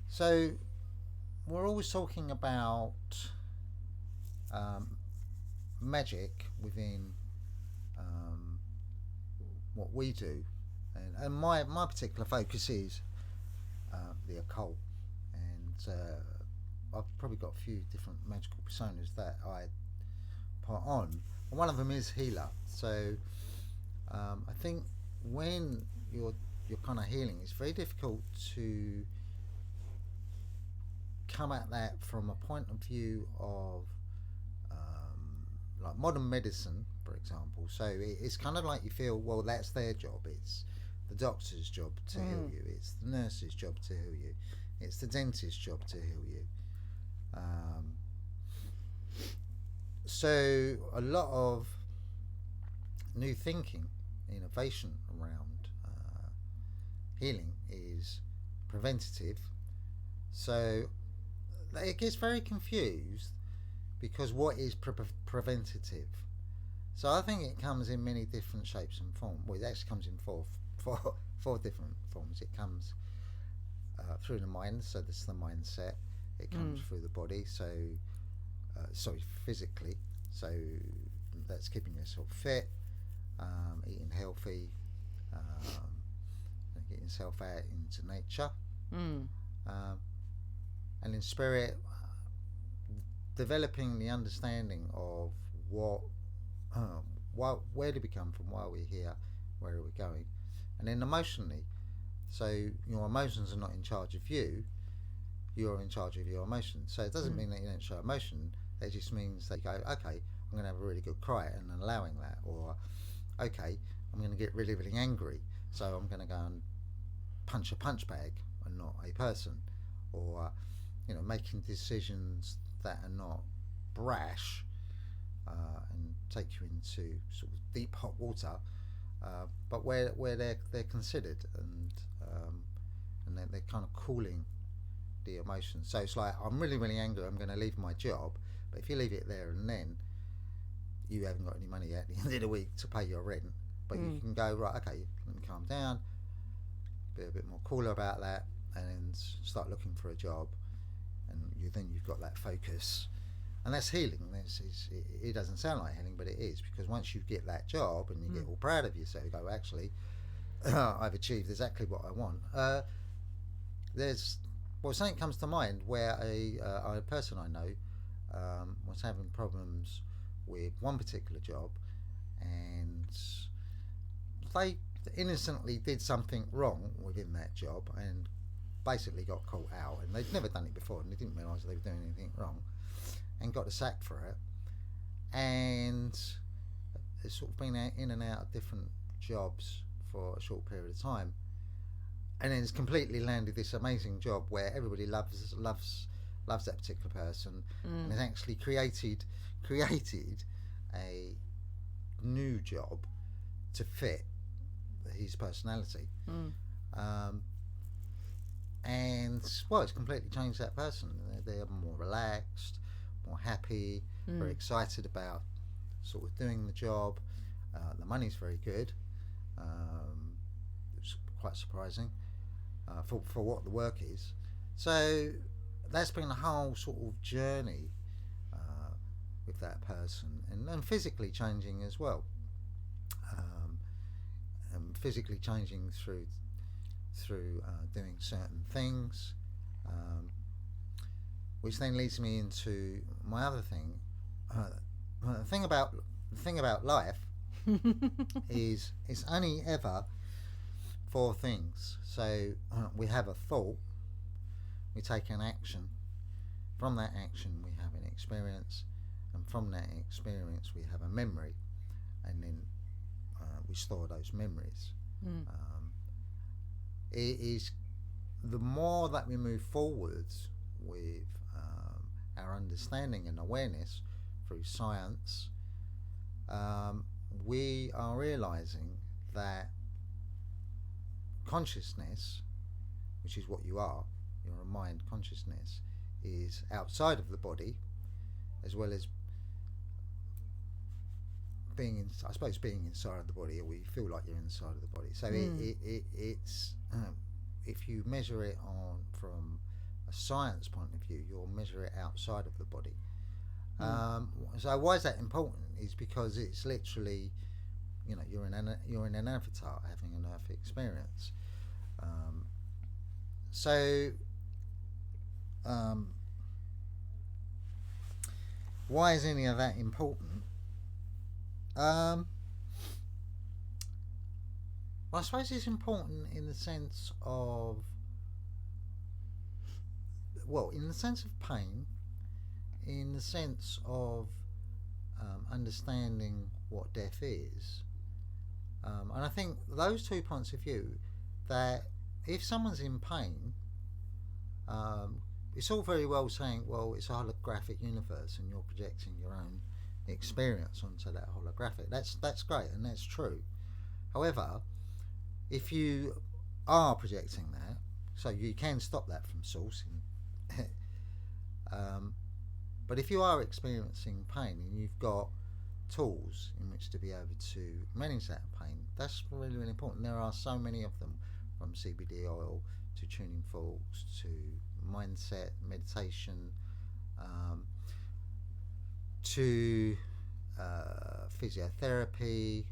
So we're always talking about magic within what we do, and my particular focus is the occult, and I've probably got a few different magical personas that I put on. One of them is healer. So I think when you're kind of healing, it's very difficult to come at that from a point of view of like modern medicine, for example. So it's kind of like you feel, well, that's their job. It's the doctor's job to heal you. It's the nurse's job to heal you. It's the dentist's job to heal you. So a lot of new thinking, innovation around healing is preventative. So it gets very confused because what is preventative? So I think it comes in many different shapes and forms. Well, it actually comes in four different forms. It comes through the mind, so this is the mindset. It comes through the body, so physically. So that's keeping yourself fit, eating healthy, getting yourself out into nature, and in spirit, developing the understanding of where did we come from, why are we here, where are we going, and then emotionally. So your emotions are not in charge of you; you're in charge of your emotions. So it doesn't mean that you don't show emotion. It just means that you go, okay, I'm going to have a really good cry, and allowing that, or okay, I'm going to get really, really angry, so I'm going to go and punch a punch bag and not a person, or making decisions that are not brash and take you into sort of deep hot water, but where they're considered and they're kind of cooling the emotions. So it's like, I'm really, really angry, I'm going to leave my job, but if you leave it there and then, you haven't got any money at the end of the week to pay your rent, but you can go, right, okay, let me calm down, be a bit more cooler about that, and then start looking for a job, and you've got that focus, and that's healing. It doesn't sound like healing, but it is, because once you get that job and you get all proud of yourself, you go, actually, I've achieved exactly what I want. Something comes to mind where a person I know was having problems with one particular job, and they innocently did something wrong within that job and basically got caught out, and they'd never done it before and they didn't realise they were doing anything wrong, and got a sack for it, and it's sort of been in and out of different jobs for a short period of time, and then it's completely landed this amazing job where everybody loves that particular person, and has actually created a new job to fit his personality, and it's completely changed that person. They're more relaxed, more happy, very excited about sort of doing the job. The money's very good. It's quite surprising for what the work is. So that's been a whole sort of journey with that person, and physically changing as well, and physically changing through doing certain things, which then leads me into my other thing. The thing about life is it's only ever four things. So we have a thought, we take an action, from that action we have an experience, and from that experience we have a memory, and then we store those memories. It is the more that we move forwards with our understanding and awareness through science, we are realizing that consciousness, which is what you are, you're a mind consciousness, is outside of the body, as well as being inside of the body, or we feel like you're inside of the body. So it's if you measure it from a science point of view, you'll measure it outside of the body. So why is that important? Is because it's literally, you're in an avatar having an earth experience. Why is any of that important? Well, I suppose it's important in the sense of, in the sense of pain, in the sense of understanding what death is, and I think those 2 points of view, that if someone's in pain, it's all very well saying, it's a holographic universe and you're projecting your own experience onto that holographic. That's great, and that's true. However, if you are projecting that, so you can stop that from source, But if you are experiencing pain and you've got tools in which to be able to manage that pain, that's really, really important. There are so many of them, from CBD oil to tuning forks to mindset, meditation, to physiotherapy,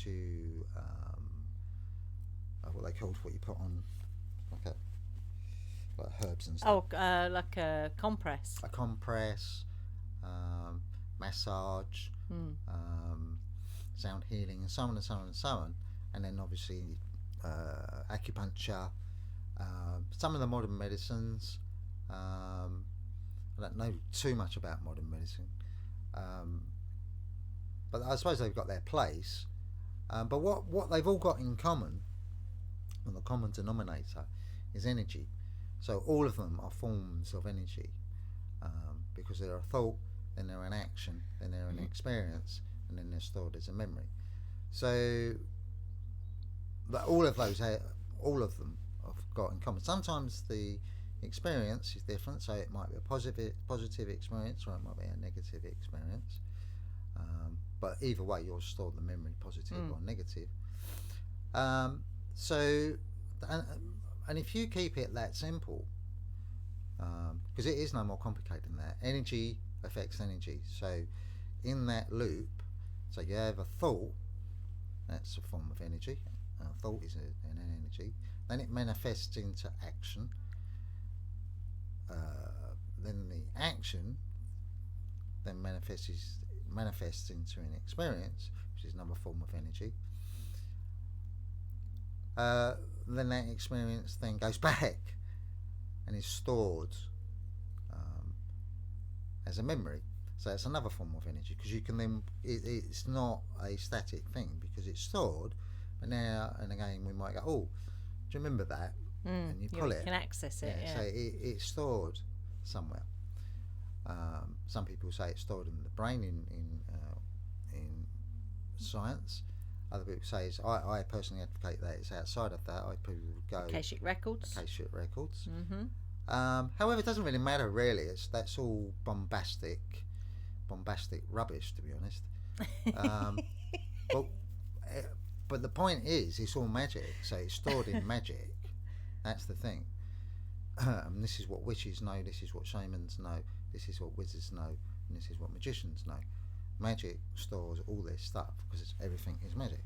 to what they called, what you put on, like herbs and stuff. Like a compress. A compress, massage, sound healing, and so on and so on and so on. And then obviously acupuncture, some of the modern medicines. I don't know too much about modern medicine, but I suppose they've got their place. But what they've all got in common, and the common denominator, is energy. So all of them are forms of energy, because they're a thought, then they're an action, then they're an experience, and then they're stored as a memory. So, but all of them have got in common. Sometimes the experience is different, so it might be a positive experience, or it might be a negative experience. But either way, you'll store the memory, positive or negative. And if you keep it that simple, because it is no more complicated than that, energy affects energy. So in that loop, so you have a thought, that's a form of energy. Thought is an energy. Then it manifests into action. Then the action then manifests into an experience, which is another form of energy. Then that experience then goes back and is stored as a memory. So it's another form of energy, because you can then, it's not a static thing because it's stored, but now and again we might go, oh, do you remember that? And you pull it. You can access it. Yeah. So it's stored somewhere. Some people say it's stored in the brain in science. Other people say I personally advocate that it's outside of that. People would go Akashic Records. However, it doesn't really matter really. That's all bombastic rubbish, to be honest. But the point is, it's all magic. So it's stored in magic. That's the thing. And this is what witches know. This is what shamans know. This is what wizards know. And this is what magicians know. Magic stores all this stuff because everything is magic.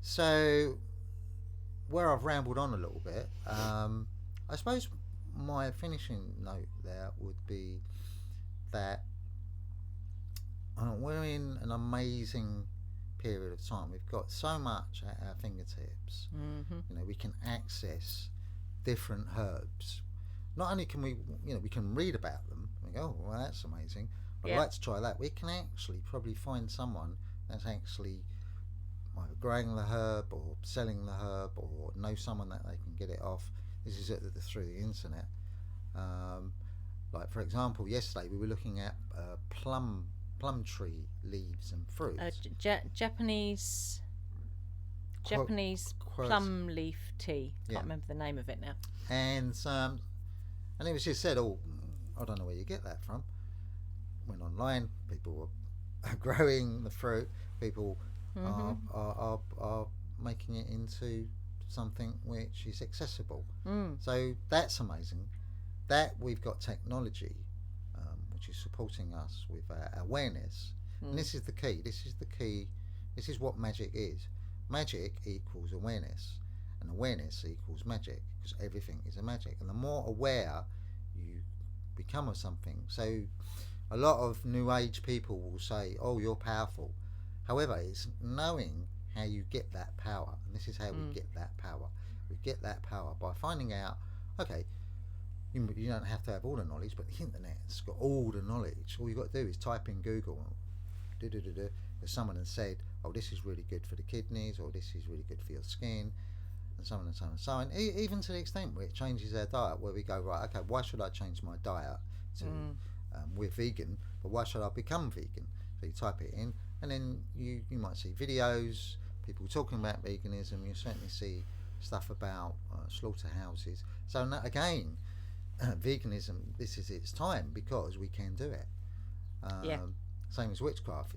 So where I've rambled on a little bit, I suppose my finishing note there would be that we're in an amazing period of time. We've got so much at our fingertips. You know, we can access different herbs. Not only can we, we can read about them. We go, oh, well, that's amazing. But I'd like to try that. We can actually probably find someone that's actually either growing the herb or selling the herb, or know someone that they can get it off. This is through the internet. Like for example, yesterday we were looking at plum tree leaves and fruit. Japanese plum leaf tea. Can't remember the name of it now. And it was just said, oh, I don't know where you get that from. Went online, people were growing the fruit, people are making it into something which is accessible. So that's amazing. That we've got technology which is supporting us with awareness. And this is the key. This is what magic is. Magic equals awareness, and awareness equals magic, because everything is a magic. And the more aware you become of something, so a lot of new age people will say, oh, you're powerful. However, it's knowing how you get that power. And this is how we get that power. We get that power by finding out, okay, you don't have to have all the knowledge, but the internet's got all the knowledge. All you've got to do is type in Google, if someone has said, oh, this is really good for the kidneys, or this is really good for your skin, and so on and so on and so on. Even to the extent where it changes our diet, where we go, right, okay, why should I change my diet to we're vegan, but why should I become vegan? So you type it in, and then you might see videos, people talking about veganism. You certainly see stuff about slaughterhouses. So again, veganism, this is its time because we can do it. Yeah. Same as witchcraft.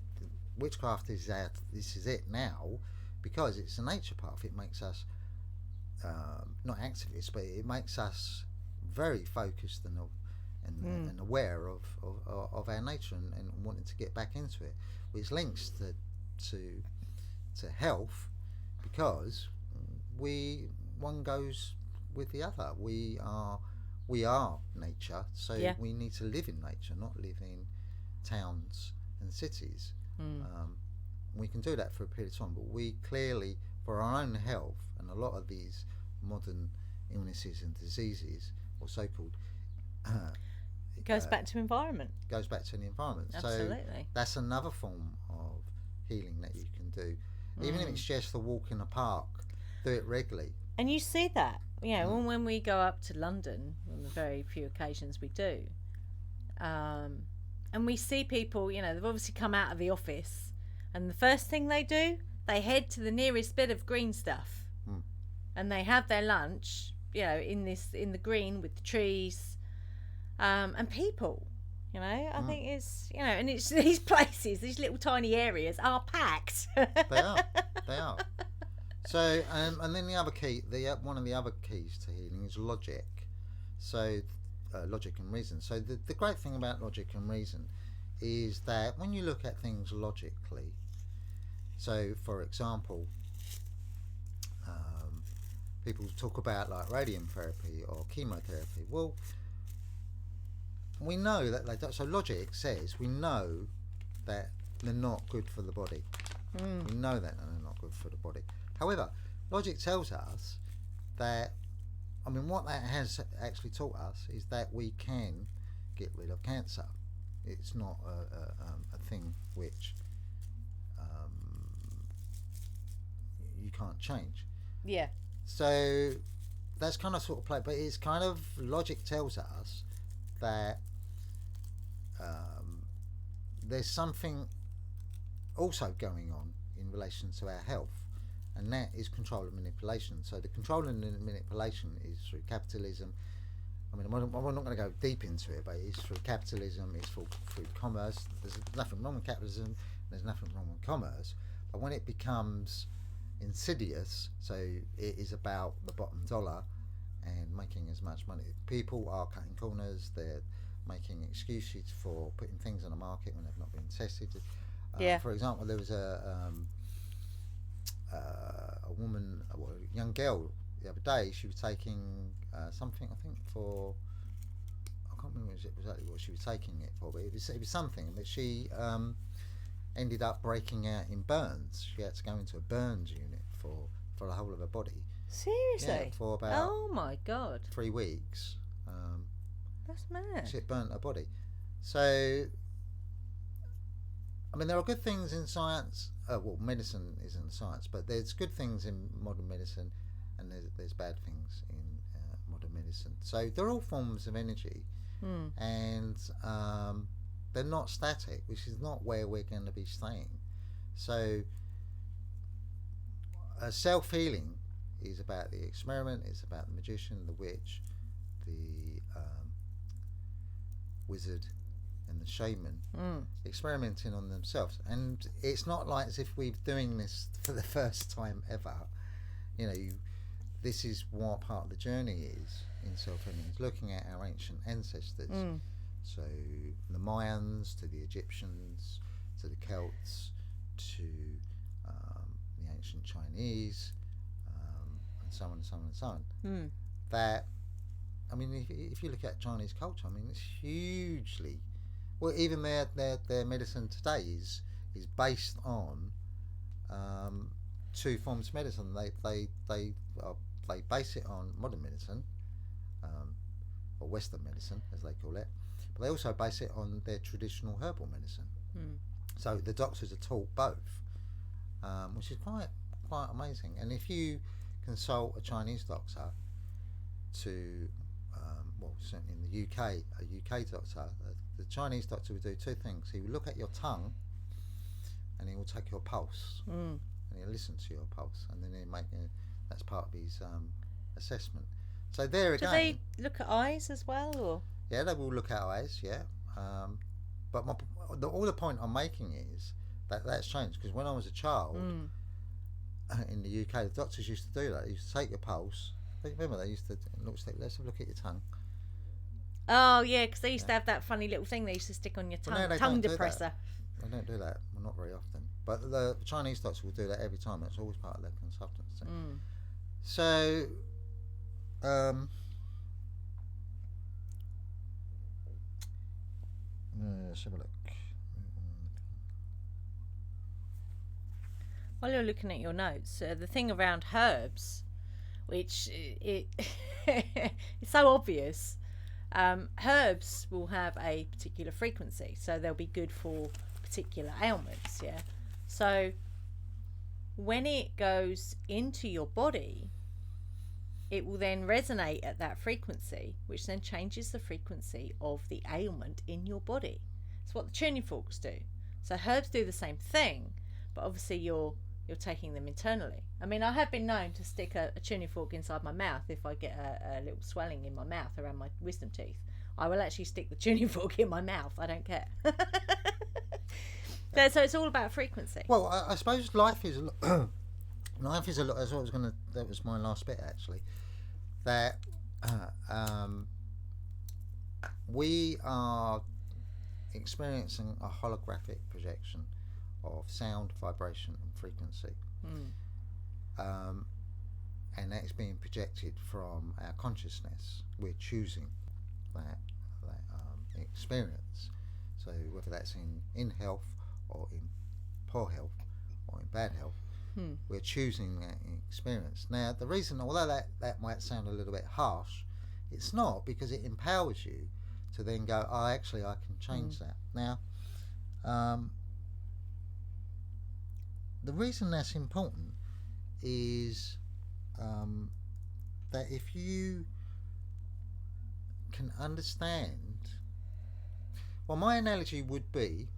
Witchcraft is this is it now because it's a nature path. It makes us not activists, but it makes us very focused and aware of our nature and wanting to get back into it, which links to health because one goes with the other. We are nature, so we need to live in nature, not live in towns and cities. We can do that for a period of time, but we clearly, for our own health, and a lot of these modern illnesses and diseases, or so-called, it goes back to environment. Goes back to the environment. Absolutely. So that's another form of healing that you can do, even if it's just a walk in a park. Do it regularly. And you see that, when we go up to London, on the very few occasions we do, and we see people, they've obviously come out of the office, and the first thing they do, they head to the nearest bit of green stuff, and they have their lunch, in the green with the trees, and people, I think it's, and it's these places, these little tiny areas are packed. They are. So, and then the other key, one of the other keys to healing is logic. So, logic and reason. So, the great thing about logic and reason is that when you look at things logically, so for example, people talk about like radium therapy or chemotherapy. Well, we know that they don't. So, logic says we know that they're not good for the body. We know that they're not good for the body. However, logic tells us that, what that has actually taught us is that we can get rid of cancer. It's not a thing which you can't change. Yeah. So that's kind of sort of play, but it's kind of logic tells us that there's something also going on in relation to our health. And that is control and manipulation. So the control and manipulation is through capitalism. I'm not going to go deep into it, but it's through capitalism, it's through commerce. There's nothing wrong with capitalism, there's nothing wrong with commerce. But when it becomes insidious, so it is about the bottom dollar and making as much money. People are cutting corners, they're making excuses for putting things on the market when they've not been tested. For example, there was a woman, a young girl, the other day. She was taking something, I think for, I can't remember exactly what she was taking it for, but it was something that she ended up breaking out in burns. She had to go into a burns unit for the whole of her body. Seriously? Yeah, for about oh my god, 3 weeks. That's mad. She burnt her body. So there are good things in science. Medicine isn't science, but there's good things in modern medicine, and there's bad things in modern medicine. So they're all forms of energy, and they're not static, which is not where we're going to be staying. So self-healing is about the experiment. It's about the magician, the witch, the wizard, and the shaman experimenting on themselves. And it's not like as if we're doing this for the first time ever. This is what part of the journey is in self-healing, is looking at our ancient ancestors. So the Mayans to the Egyptians to the Celts to the ancient Chinese, and so on and so on and so on. That, if you look at Chinese culture, it's hugely, well, even their medicine today is based on two forms of medicine. They base it on modern medicine, or Western medicine as they call it, but they also base it on their traditional herbal medicine. So the doctors are taught both, which is quite amazing. And if you consult a Chinese doctor to certainly in the UK, a UK doctor, the Chinese doctor would do two things. He would look at your tongue, and he will take your pulse, and he'll listen to your pulse, and then he'll make that's part of his assessment. So there Do again, they look at eyes as well, or? yeah, they will look at eyes, yeah. But all the point I'm making is that that's changed, because when I was a child in the UK, the doctors used to do that. They used to take your pulse. Remember, they used to let's have a look at your tongue. Oh yeah, because they used to have that funny little thing they used to stick on your tongue, Well, no, they tongue don't do depressor. that. They don't do that. Well, not very often. But the Chinese doctors will do that every time. It's always part of their consultancy. So, let's have a look. While you're looking at your notes, the thing around herbs, which it's so obvious. Herbs will have a particular frequency, so they'll be good for particular ailments. Yeah. So when it goes into your body, it will then resonate at that frequency, which then changes the frequency of the ailment in your body. That's what the tuning forks do. So herbs do the same thing, but obviously you're taking them internally. I mean, I have been known to stick a tuning fork inside my mouth if I get a little swelling in my mouth around my wisdom teeth. I will actually stick the tuning fork in my mouth. I don't care. So it's all about frequency. Well, I suppose life is a lot. Life is a lot. That's what I was gonna. That was my last bit actually. That we are experiencing a holographic projection of sound, vibration, and frequency, and that's being projected from our consciousness. We're choosing that experience. So whether that's in health or in poor health or in bad health, we're choosing that experience. Now, the reason, although that might sound a little bit harsh, it's not, because it empowers you to then go, oh, actually, I can change that. Now, the reason that's important is that if you can understand, well, my analogy would be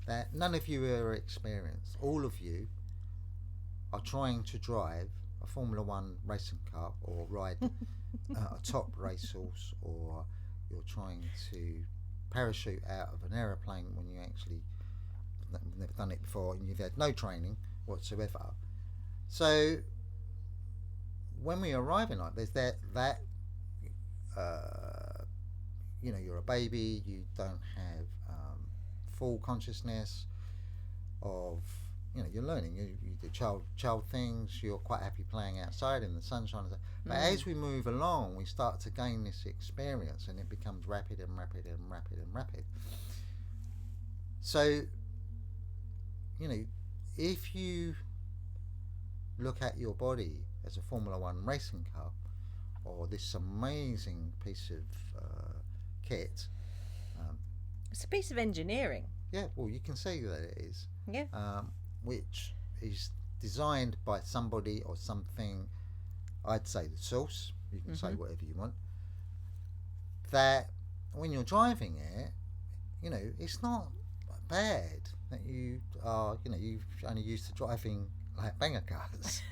that none of you are experienced. All of you are trying to drive a Formula One racing car, or ride a top racehorse, or you're trying to parachute out of an aeroplane when you actually never done it before and you've had no training whatsoever. So when we arrive in life, there's that you're a baby, you don't have full consciousness of, you're learning, you do child things, you're quite happy playing outside in the sunshine, but as we move along, we start to gain this experience, and it becomes rapid and rapid and rapid and rapid. So if you look at your body as a Formula One racing car, or this amazing piece of kit, It's a piece of engineering. Yeah, well, you can see that it is. Yeah. Which is designed by somebody or something. I'd say the source. You can say whatever you want. That when you're driving it, it's not bad that you are, you've only used to driving like banger cars.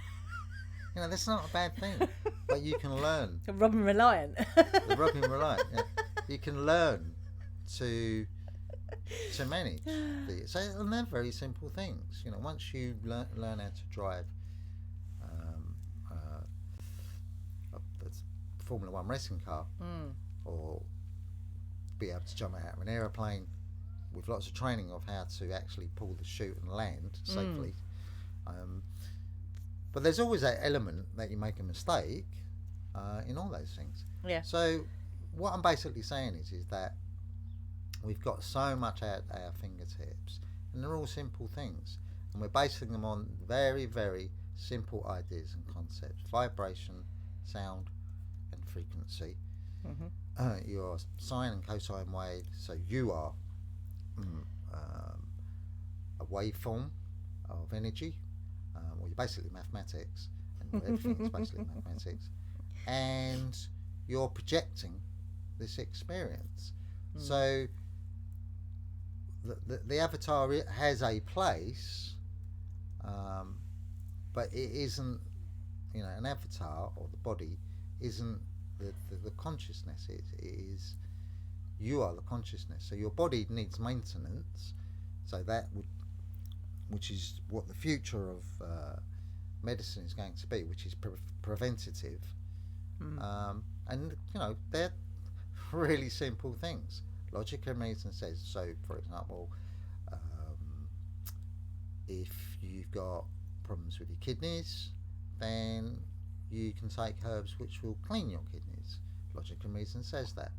That's not a bad thing. But you can learn. The Robin Reliant. The Robin Reliant. Yeah. You can learn to manage these. So they're very simple things. Once you learn how to drive a Formula One racing car, or be able to jump out of an aeroplane with lots of training of how to actually pull the chute and land safely. But there's always that element that you make a mistake in all those things. Yeah. So what I'm basically saying is that we've got so much at our fingertips, and they're all simple things, and we're basing them on very, very simple ideas and concepts: vibration, sound, and frequency. Your sine and cosine wave. So you are a waveform of energy. Well, you're basically mathematics, and everything's basically mathematics, and you're projecting this experience. So the avatar has a place, but it isn't, an avatar, or the body isn't the consciousness. It is you are the consciousness. So your body needs maintenance. So that would, which is what the future of medicine is going to be, which is preventative. And they're really simple things. Logic and reason says so. For example, if you've got problems with your kidneys, then you can take herbs which will clean your kidneys. Logic and reason says that.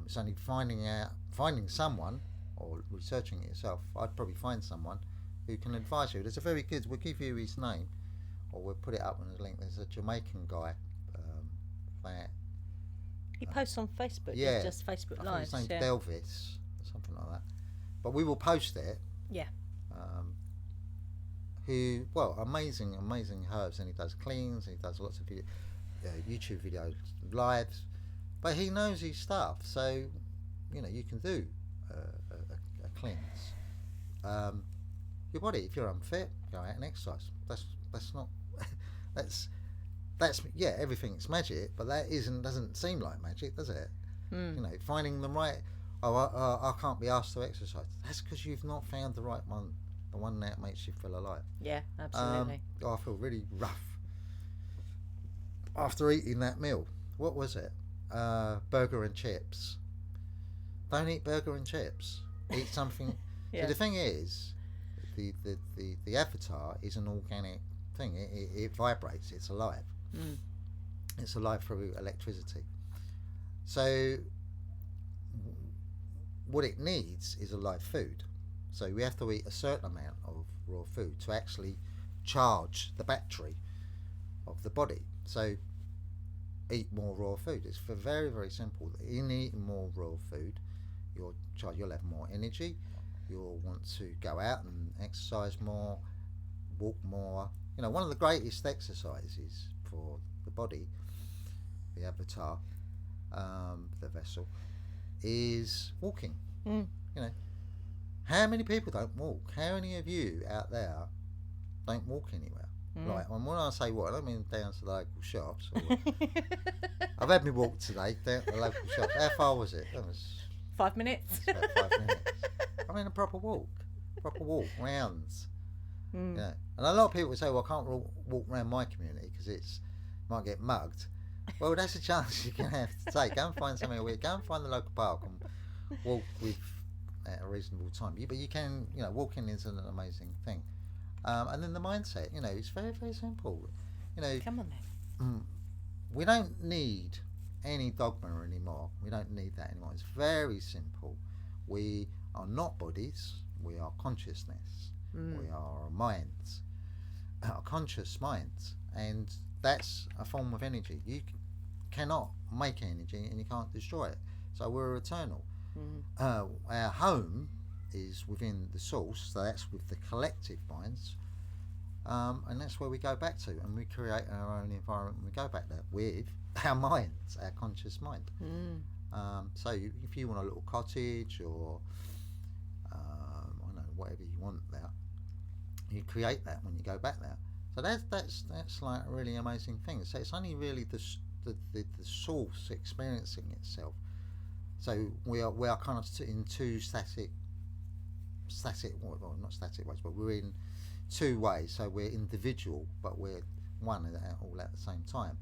It's only finding someone or researching it yourself. I'd probably find someone who can advise you. There's a very good, we'll give you his name, or we'll put it up on the link. There's a Jamaican guy that He posts on Facebook. yeah, Just Facebook I Lives. think his name's Delvis or something like that. But we will post it. Yeah. Who, amazing herbs, and he does cleans, and he does lots of YouTube videos, lives, but he knows his stuff. So, you can do a cleanse. Your body, if you're unfit, go out and exercise. That's not that's everything's magic, but that doesn't seem like magic, does it? Finding the right. I can't be asked to exercise. That's because you've not found the right one. The one that makes you feel alive. Yeah, absolutely. I feel really rough after eating that meal. What was it? Burger and chips. Don't eat burger and chips. Eat something. Yeah. So the thing is, the avatar is an organic thing. It vibrates. It's alive. It's alive through electricity. So what it needs is a live food. So we have to eat a certain amount of raw food to actually charge the battery of the body. So eat more raw food. It's very, very simple. In eating more raw food, you'll have more energy. You'll want to go out and exercise more, walk more. One of the greatest exercises for the body, the avatar, the vessel, is walking. How many people don't walk? How many of you out there don't walk anywhere? Right, and when I say walk, I don't mean down to the local shops. I've had me walk today down to the local shops. How far was it? That was 5 minutes. about 5 minutes. I mean a proper walk, rounds. And a lot of people say, well, I can't walk around my community because it's might get mugged. Well, that's a chance you're going to have to take. Go and find somewhere where go and find the local park and walk with at a reasonable time. But you can, walking is an amazing thing. And then the mindset, it's very, very simple. Come on then. We don't need any dogma anymore. We don't need that anymore. It's very simple. We are not bodies. We are consciousness. We are minds, our conscious minds, and that's a form of energy. You cannot make energy and you can't destroy it. So we're eternal. Our home is within the source, so that's with the collective minds, and that's where we go back to, and we create our own environment. We go back there with our minds, our conscious mind. So if you want a little cottage or I don't know, whatever you want there, you create that when you go back there. So that's like a really amazing thing. So it's only really the source experiencing itself. So we are kind of in two static, well, not static ways, but we're in two ways. So we're individual, but we're one all at the same time.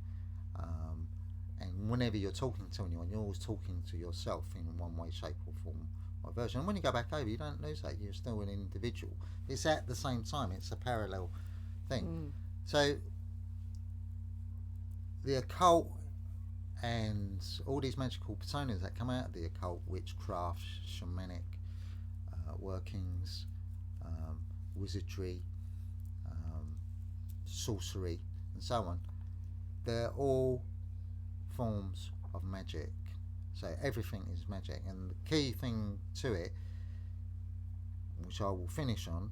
And whenever you're talking to anyone, you're always talking to yourself in one way, shape or form or version. And when you go back over, you don't lose that. You're still an individual. It's at the same time. It's a parallel thing. So the occult and all these magical personas that come out of the occult, witchcraft, shamanic workings, wizardry, sorcery, and so on, they're all forms of magic. So everything is magic, and the key thing to it, which I will finish on,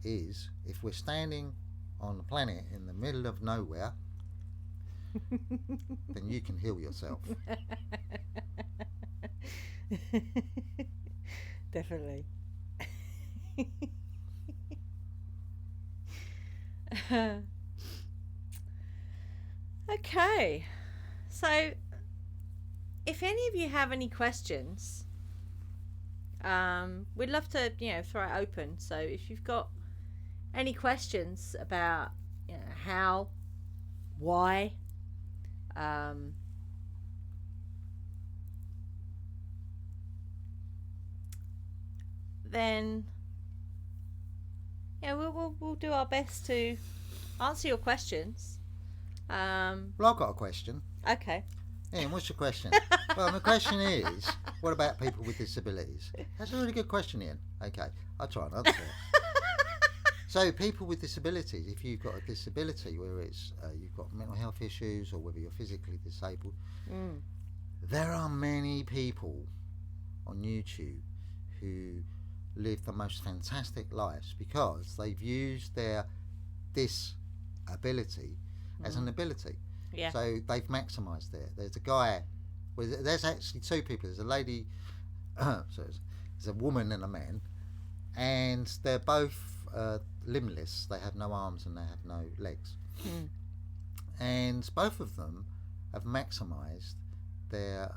is if we're standing on a planet in the middle of nowhere, then you can heal yourself. Definitely. Okay, So, if any of you have any questions, we'd love to, throw it open. So, if you've got any questions about, how, why, then we'll do our best to answer your questions. Well, I've got a question. Okay. Ian, what's your question? Well, my question is, what about people with disabilities? That's a really good question, Ian. Okay, I'll try and answer it. So, people with disabilities, if you've got a disability, whether it's you've got mental health issues or whether you're physically disabled, there are many people on YouTube who live the most fantastic lives because they've used their disability as an ability. Yeah. So they've maximised it. There's a guy, there's actually two people. There's a lady, so there's a woman and a man, and they're both limbless. They have no arms and they have no legs. And both of them have maximised their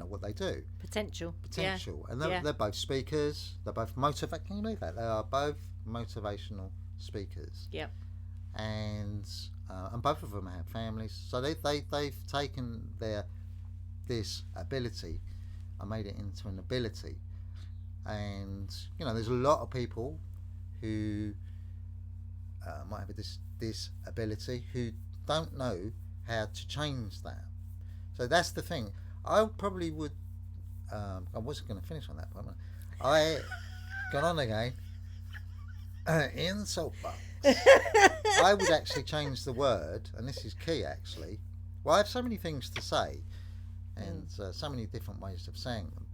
what they do. Potential. Yeah. And they're both speakers. They're both motivational. Can you believe that? They are both motivational speakers. Yep. And both of them have families. So they've taken this ability and made it into an ability. And there's a lot of people who might have this ability who don't know how to change that. So that's the thing. I probably would. I wasn't going to finish on that point. I got on again in the soapbox. I would actually change the word, and this is key actually. Well, I have so many things to say, and so many different ways of saying them.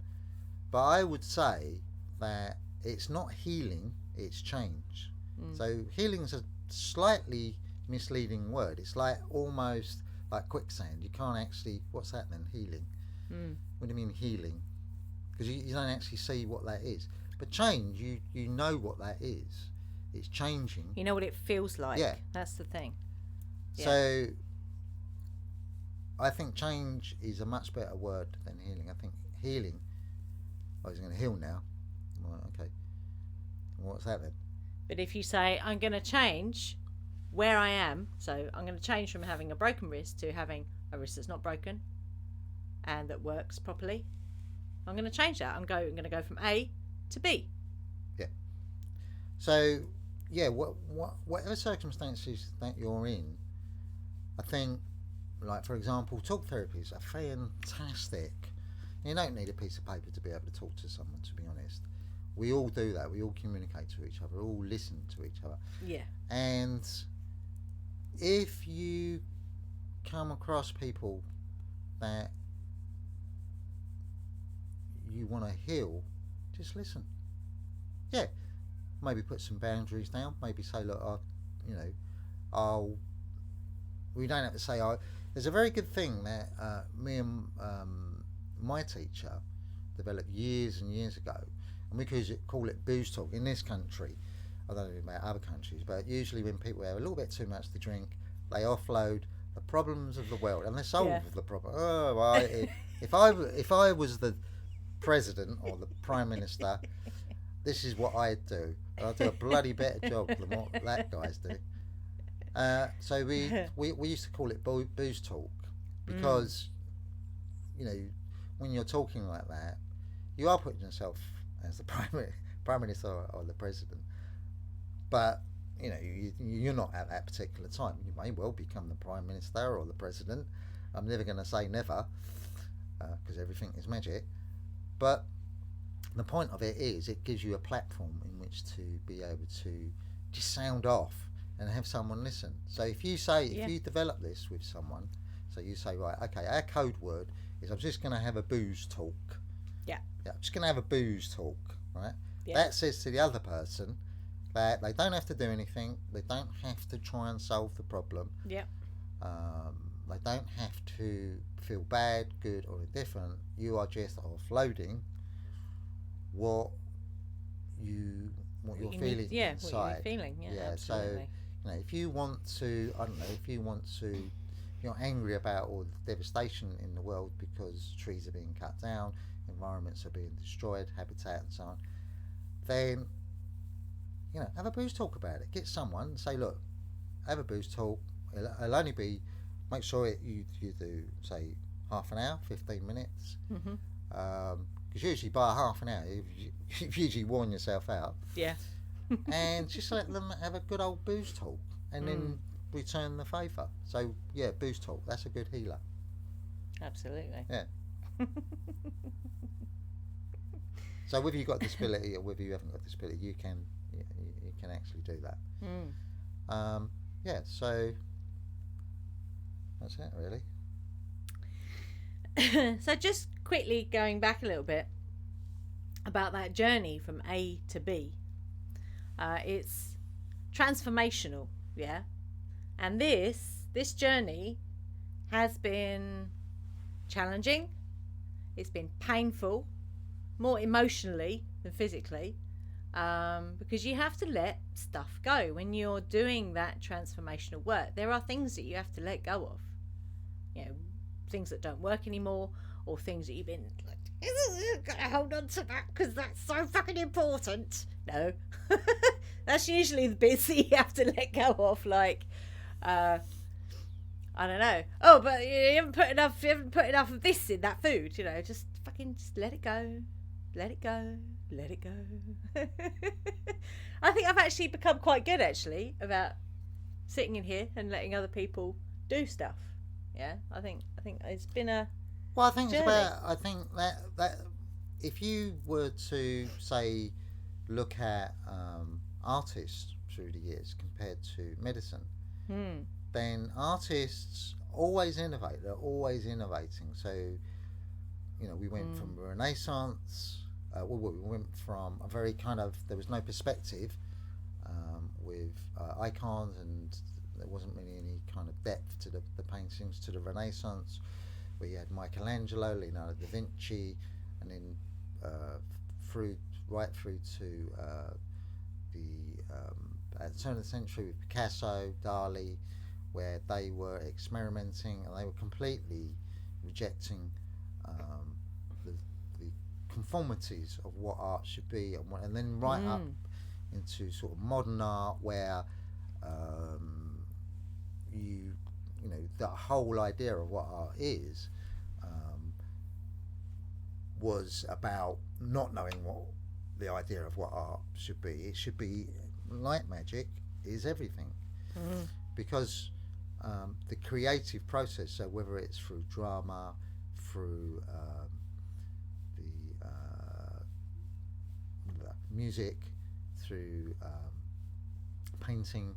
But I would say that it's not healing; it's change. So healing is a slightly misleading word. It's like almost like quicksand. You can't actually. What's that then? Healing. What do you mean healing? Because you don't actually see what that is. But change, you know what that is. It's changing. You know what it feels like. Yeah. That's the thing. Yeah. So I think change is a much better word than healing. I think healing. Oh, he's going to heal now. Right, okay. What's that then? But if you say, I'm going to change where I am, so I'm going to change from having a broken wrist to having a wrist that's not broken and that works properly, I'm going to change that. I'm going to go from A to B. Yeah. So, yeah, whatever circumstances that you're in, I think, like, for example, talk therapies are fantastic. You don't need a piece of paper to be able to talk to someone, to be honest. We all do that. We all communicate to each other, all listen to each other. Yeah. And if you come across people that you want to heal, just listen. Yeah. Maybe put some boundaries down. Maybe say, look, we don't have to say, there's a very good thing that me and my teacher developed years and years ago, and we could call it booze talk in this country. I don't know about other countries, but usually when people have a little bit too much to drink, they offload the problems of the world and they solve the problem. Oh, well, if I was the president or the prime minister, this is what I'd do. I'd do a bloody better job than what that guy's do. So we used to call it booze talk because when you're talking like that, you are putting yourself as the prime minister or the president, but you're not at that particular time. You may well become the prime minister or the president. I'm never going to say never, because everything is magic. But the point of it is, it gives you a platform in which to be able to just sound off and have someone listen. So if you develop this with someone, so you say, right, okay, our code word is I'm just going to have a booze talk. Yeah, I'm just going to have a booze talk, right? Yeah. That says to the other person that they don't have to do anything. They don't have to try and solve the problem. Yeah. They don't have to feel bad, good, or indifferent. You are just offloading what you're feeling inside. What you're feeling. Yeah. Absolutely. So if you want to, I don't know, if you want to you're angry about all the devastation in the world because trees are being cut down, environments are being destroyed, habitat and so on, then have a booze talk about it. Get someone and say, look, have a booze talk. It'll only be, make sure you do say half an hour, 15 minutes. Because usually by half an hour you've usually worn yourself out. Yeah. And just let them have a good old booze talk and then return the favour. So yeah, booze talk, that's a good healer. Absolutely. Yeah. So whether you've got a disability or whether you haven't got a disability, you can actually do that. Yeah, so that's it really. So just quickly going back a little bit about that journey from A to B. It's transformational, yeah? And this journey has been challenging. It's been painful, more emotionally than physically, because you have to let stuff go when you're doing that transformational work. There are things that you have to let go of, things that don't work anymore, or things that you've been like, gotta hold on to that because that's so fucking important. No, that's usually the bits that you have to let go of, like I don't know, oh, but you haven't put enough of this in that food, just let it go, let it go, let it go. I think I've actually become quite good about sitting in here and letting other people do stuff. Yeah, I think it's been a well, I think journey. I think that if you were to say look at artists through the years compared to medicine, then artists always innovate. They're always innovating. So we went from Renaissance. We went from a very kind of, there was no perspective with icons, and there wasn't really any kind of depth to the paintings, to the Renaissance, where you had Michelangelo, Leonardo da Vinci, and then right through to the turn of the century with Picasso, Dali, where they were experimenting and they were completely rejecting the conformities of what art should be, and then right up into sort of modern art, where the whole idea of what art is was about not knowing what the idea of what art should be. It should be like magic is everything, because the creative process, so whether it's through drama, through the music, through painting,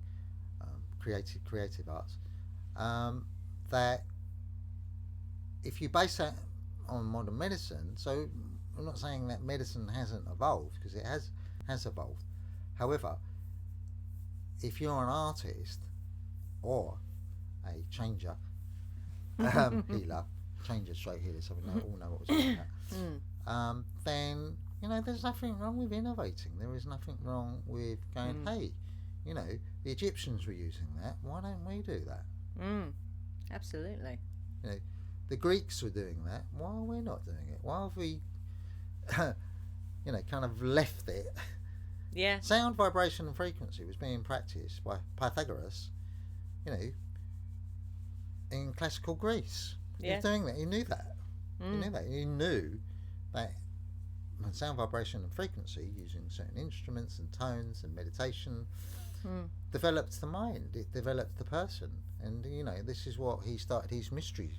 creative arts, that if you base that on modern medicine, so I'm not saying that medicine hasn't evolved, because it has evolved. However, if you're an artist or a changer, healer, changer stroke healer, so we all know what we're talking about, then there's nothing wrong with innovating. There is nothing wrong with going, hey, the Egyptians were using that, why don't we do that? Absolutely. The Greeks were doing that, why are we not doing it? Why have we kind of left it? Yeah. Sound, vibration and frequency was being practiced by Pythagoras, in classical Greece. He was doing that. He knew that. He knew that sound, vibration and frequency, using certain instruments and tones and meditation, developed the mind. It developed the person. And this is what he started his mystery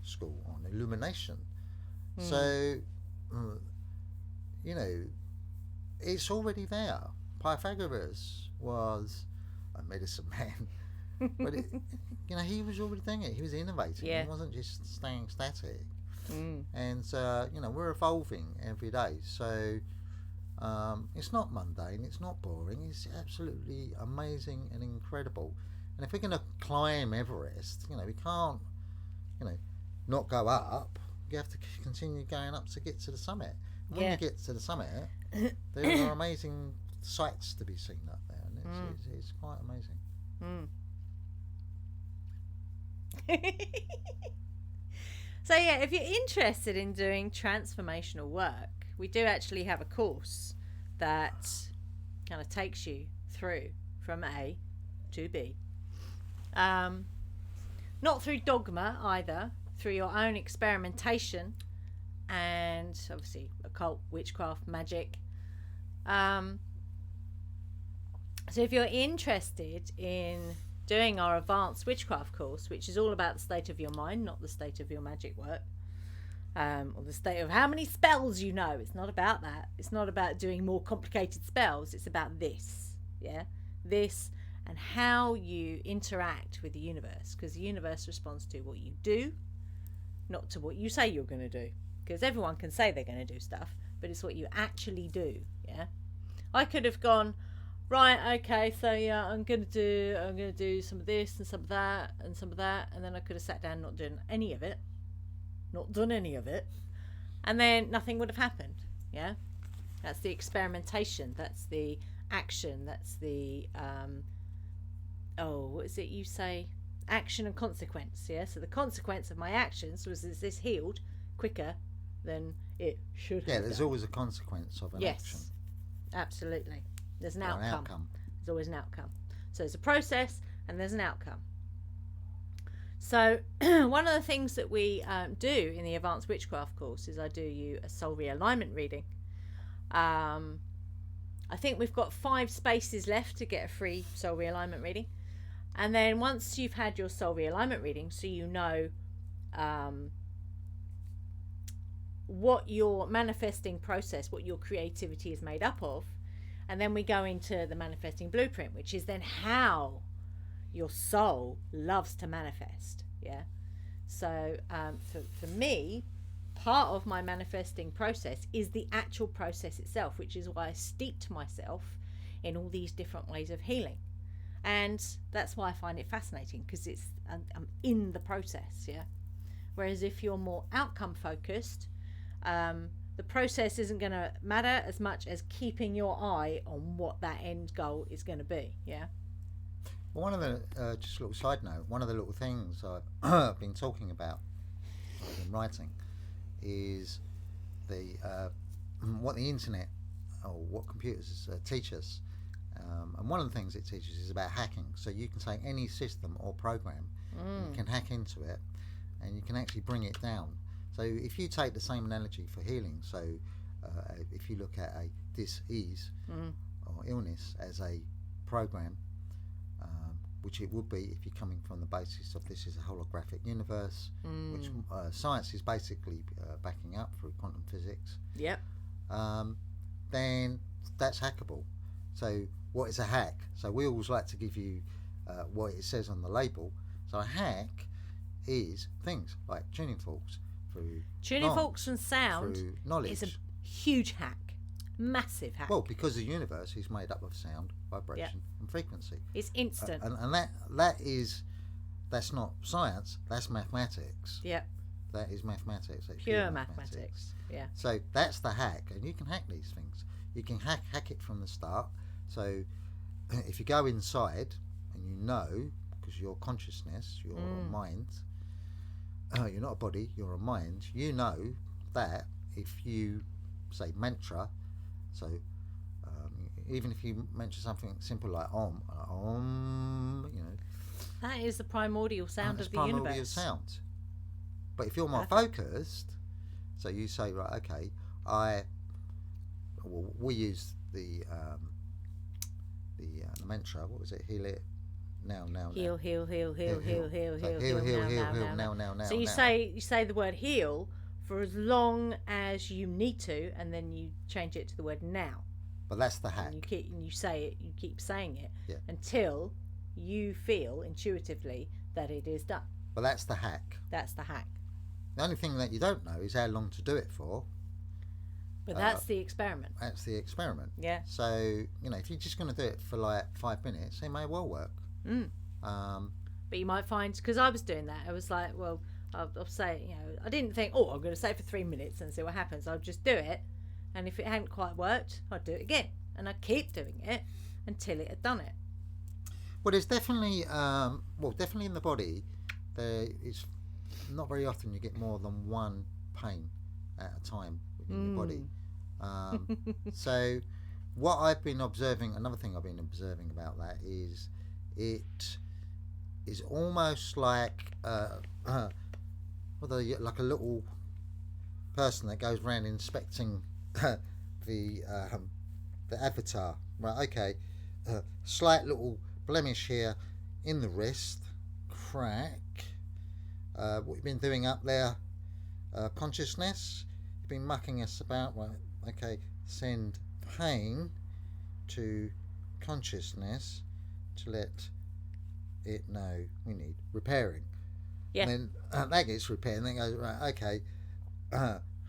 school on, illumination. So it's already there. Pythagoras was a medicine man, but he was already doing it. He was innovating. He wasn't just staying static. And we're evolving every day. So it's not mundane. It's not boring. It's absolutely amazing and incredible. And if we're going to climb Everest, we can't, not go up. You have to continue going up to get to the summit. And when you get to the summit, there are amazing sights to be seen up there, and it's quite amazing. So yeah, if you're interested in doing transformational work, we do actually have a course that kind of takes you through from A to B. Not through dogma either, through your own experimentation and obviously occult, witchcraft, magic. So if you're interested in doing our advanced witchcraft course, which is all about the state of your mind, not the state of your magic work, or the state of how many spells you know. It's not about that. It's not about doing more complicated spells. It's about this, yeah, this, and how you interact with the universe, because the universe responds to what you do, not to what you say you're going to do. Because everyone can say they're going to do stuff, but it's what you actually do. Yeah, I could have gone, right, okay, so yeah, I'm gonna do some of this and some of that and some of that, and then I could have sat down, not done any of it, and then nothing would have happened. Yeah, that's the experimentation. That's the action. That's the what is it you say? Action and consequence. Yeah. So the consequence of my actions was is this healed quicker than it should have. Yeah, there's always a consequence of an action. Yes, absolutely. There's an Or outcome. There's always an outcome. So there's a process and there's an outcome. So one of the things that we do in the Advanced Witchcraft course is I do you a soul realignment reading. I think we've got 5 spaces left to get a free soul realignment reading. And then once you've had your soul realignment reading, so you know what your manifesting process, what your creativity is made up of, and then we go into the manifesting blueprint, which is then how your soul loves to manifest. Yeah. So for me, part of my manifesting process is the actual process itself, which is why I steeped myself in all these different ways of healing. And that's why I find it fascinating, because I'm in the process. Yeah. Whereas if you're more outcome focused, the process isn't going to matter as much as keeping your eye on what that end goal is going to be. Yeah. Well, one of the just a little side note, one of the little things I've been talking about, I've been writing, is the what the internet or what computers teach us, and one of the things it teaches is about hacking. So you can take any system or program, you can hack into it, and you can actually bring it down. So if you take the same analogy for healing, so if you look at a dis-ease or illness as a program, which it would be if you're coming from the basis of this is a holographic universe, which science is basically backing up through quantum physics. Yep. Then that's hackable. So what is a hack? So we always like to give you what it says on the label. So a hack is things like tuning forks, tuning forks and sound through knowledge. Is a huge hack, massive hack. Well, because the universe is made up of sound, vibration, and frequency. It's instant, and that's not science. That's mathematics. Yep. That is mathematics. That's pure mathematics. Yeah. So that's the hack, and you can hack these things. You can hack it from the start. So if you go inside and you know, because your consciousness, your mind. You're not a body, you're a mind. You know that if you say mantra, so even if you mention something simple like om, you know, that is the primordial sound of the primordial universe. Sound. But if you're more focused, so you say, right, okay, we use the mantra. What was it? Heal it. Now. Heal, now. So you now. say the word heal for as long as you need to, and then you change it to the word now. But that's the hack. And you say it. You keep saying it until you feel intuitively that it is done. But that's the hack. That's the hack. The only thing that you don't know is how long to do it for. But that's the experiment. That's the experiment. Yeah. So if you're just going to do it for like 5 minutes, it may well work. But you might find, because I was doing that, I was like, well, I'll say, I didn't think, I'm going to say it for 3 minutes and see what happens. I'll just do it, and if it hadn't quite worked, I'd do it again, and I'd keep doing it until it had done it. Well, there's definitely, definitely in the body, it's not very often you get more than one pain at a time within your body. So what I've been observing, another thing I've been observing about that is it is almost like like a little person that goes around inspecting the avatar. Right, okay, slight little blemish here in the wrist, crack. What you've been doing up there, consciousness, you've been mucking us about. Right, okay, send pain to consciousness to let it know we need repairing. Yeah. And then that gets repaired, and then goes, right, okay,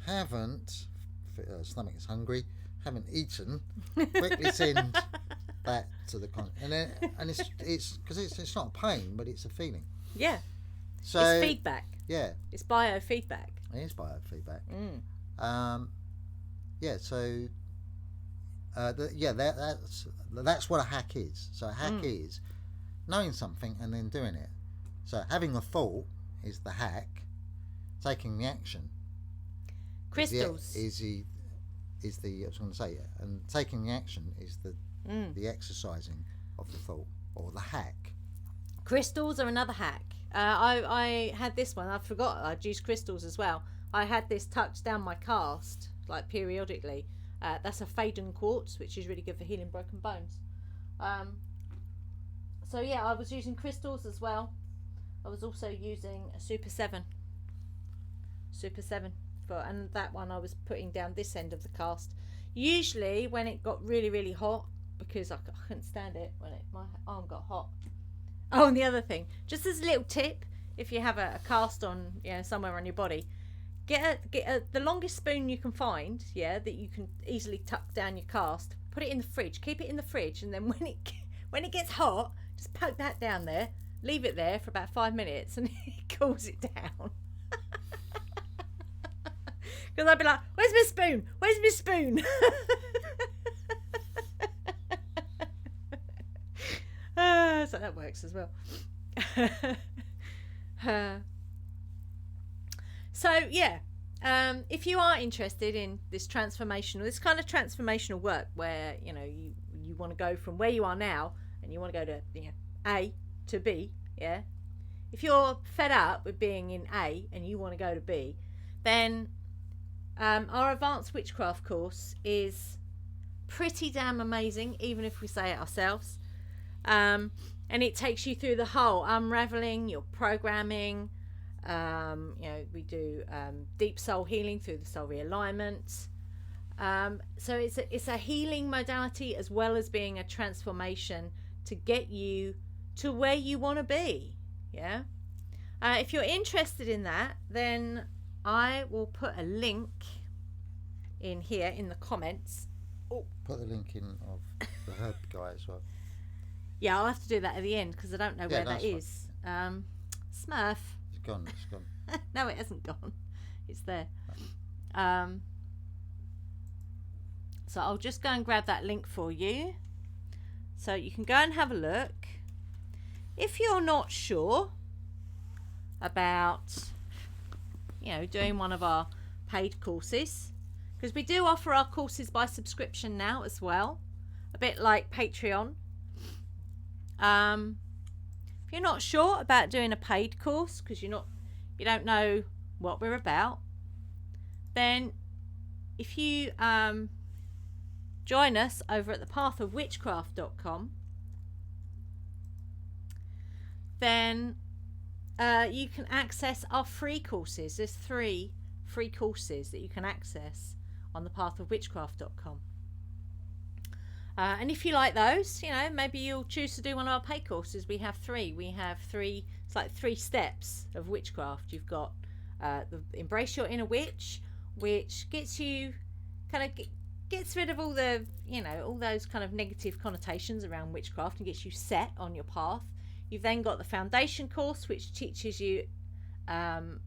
haven't, stomach is hungry, haven't eaten, quickly send that to the and it's because it's not pain, but it's a feeling. Yeah. So it's feedback. Yeah. It's biofeedback. It is biofeedback. Yeah. So that's what a hack is. So a hack is knowing something and then doing it. So having a thought is the hack. Taking the action. Crystals is the I was going to say, and taking the action is the exercising of the thought or the hack. Crystals are another hack. I had this one. I forgot I'd used crystals as well. I had this tucked down my cast, like periodically. That's a Faden quartz, which is really good for healing broken bones. So yeah, I was using crystals as well. I was also using a Super 7 and that one I was putting down this end of the cast. Usually when it got really, really hot, because I couldn't stand it when my arm got hot. Oh, and the other thing, just as a little tip, if you have a cast on, somewhere on your body, get the longest spoon you can find, that you can easily tuck down your cast. Put it in the fridge. Keep it in the fridge, and then when it gets hot, just poke that down there. Leave it there for about 5 minutes, and it cools it down. Because I'd be like, "Where's my spoon? Where's my spoon?" So that works as well. So yeah, if you are interested in this kind of transformational work, where you want to go from where you are now and you want to go to A to B, if you're fed up with being in A and you want to go to B, then our advanced witchcraft course is pretty damn amazing, even if we say it ourselves. And it takes you through the whole unraveling your programming. We do deep soul healing through the soul realignment. So it's a healing modality as well as being a transformation to get you to where you want to be. If you're interested in that, then I will put a link in here in the comments. Put the link in of the herb guy as well. Yeah, I'll have to do that at the end because I don't know where that is. Smurf. It's gone. No, it hasn't gone. It's there. So I'll just go and grab that link for you. So you can go and have a look. If you're not sure about, doing one of our paid courses, because we do offer our courses by subscription now as well, a bit like Patreon. If you're not sure about doing a paid course because you don't know what we're about, then if you join us over at thepathofwitchcraft.com, then you can access our free courses. There's 3 free courses that you can access on thepathofwitchcraft.com. And if you like those, maybe you'll choose to do one of our paid courses. We have 3. It's like 3 steps of witchcraft. You've got the Embrace Your Inner Witch, which gets you gets rid of all the, all those kind of negative connotations around witchcraft and gets you set on your path. You've then got the foundation course, which teaches you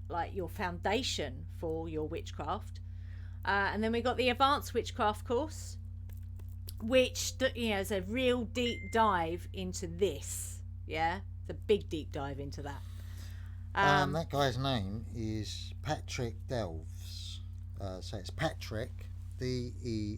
like your foundation for your witchcraft. And then we got the advanced witchcraft course, which is a real deep dive into this. It's a big deep dive into that. That guy's name is Patrick Delves. So it's Patrick, Delves.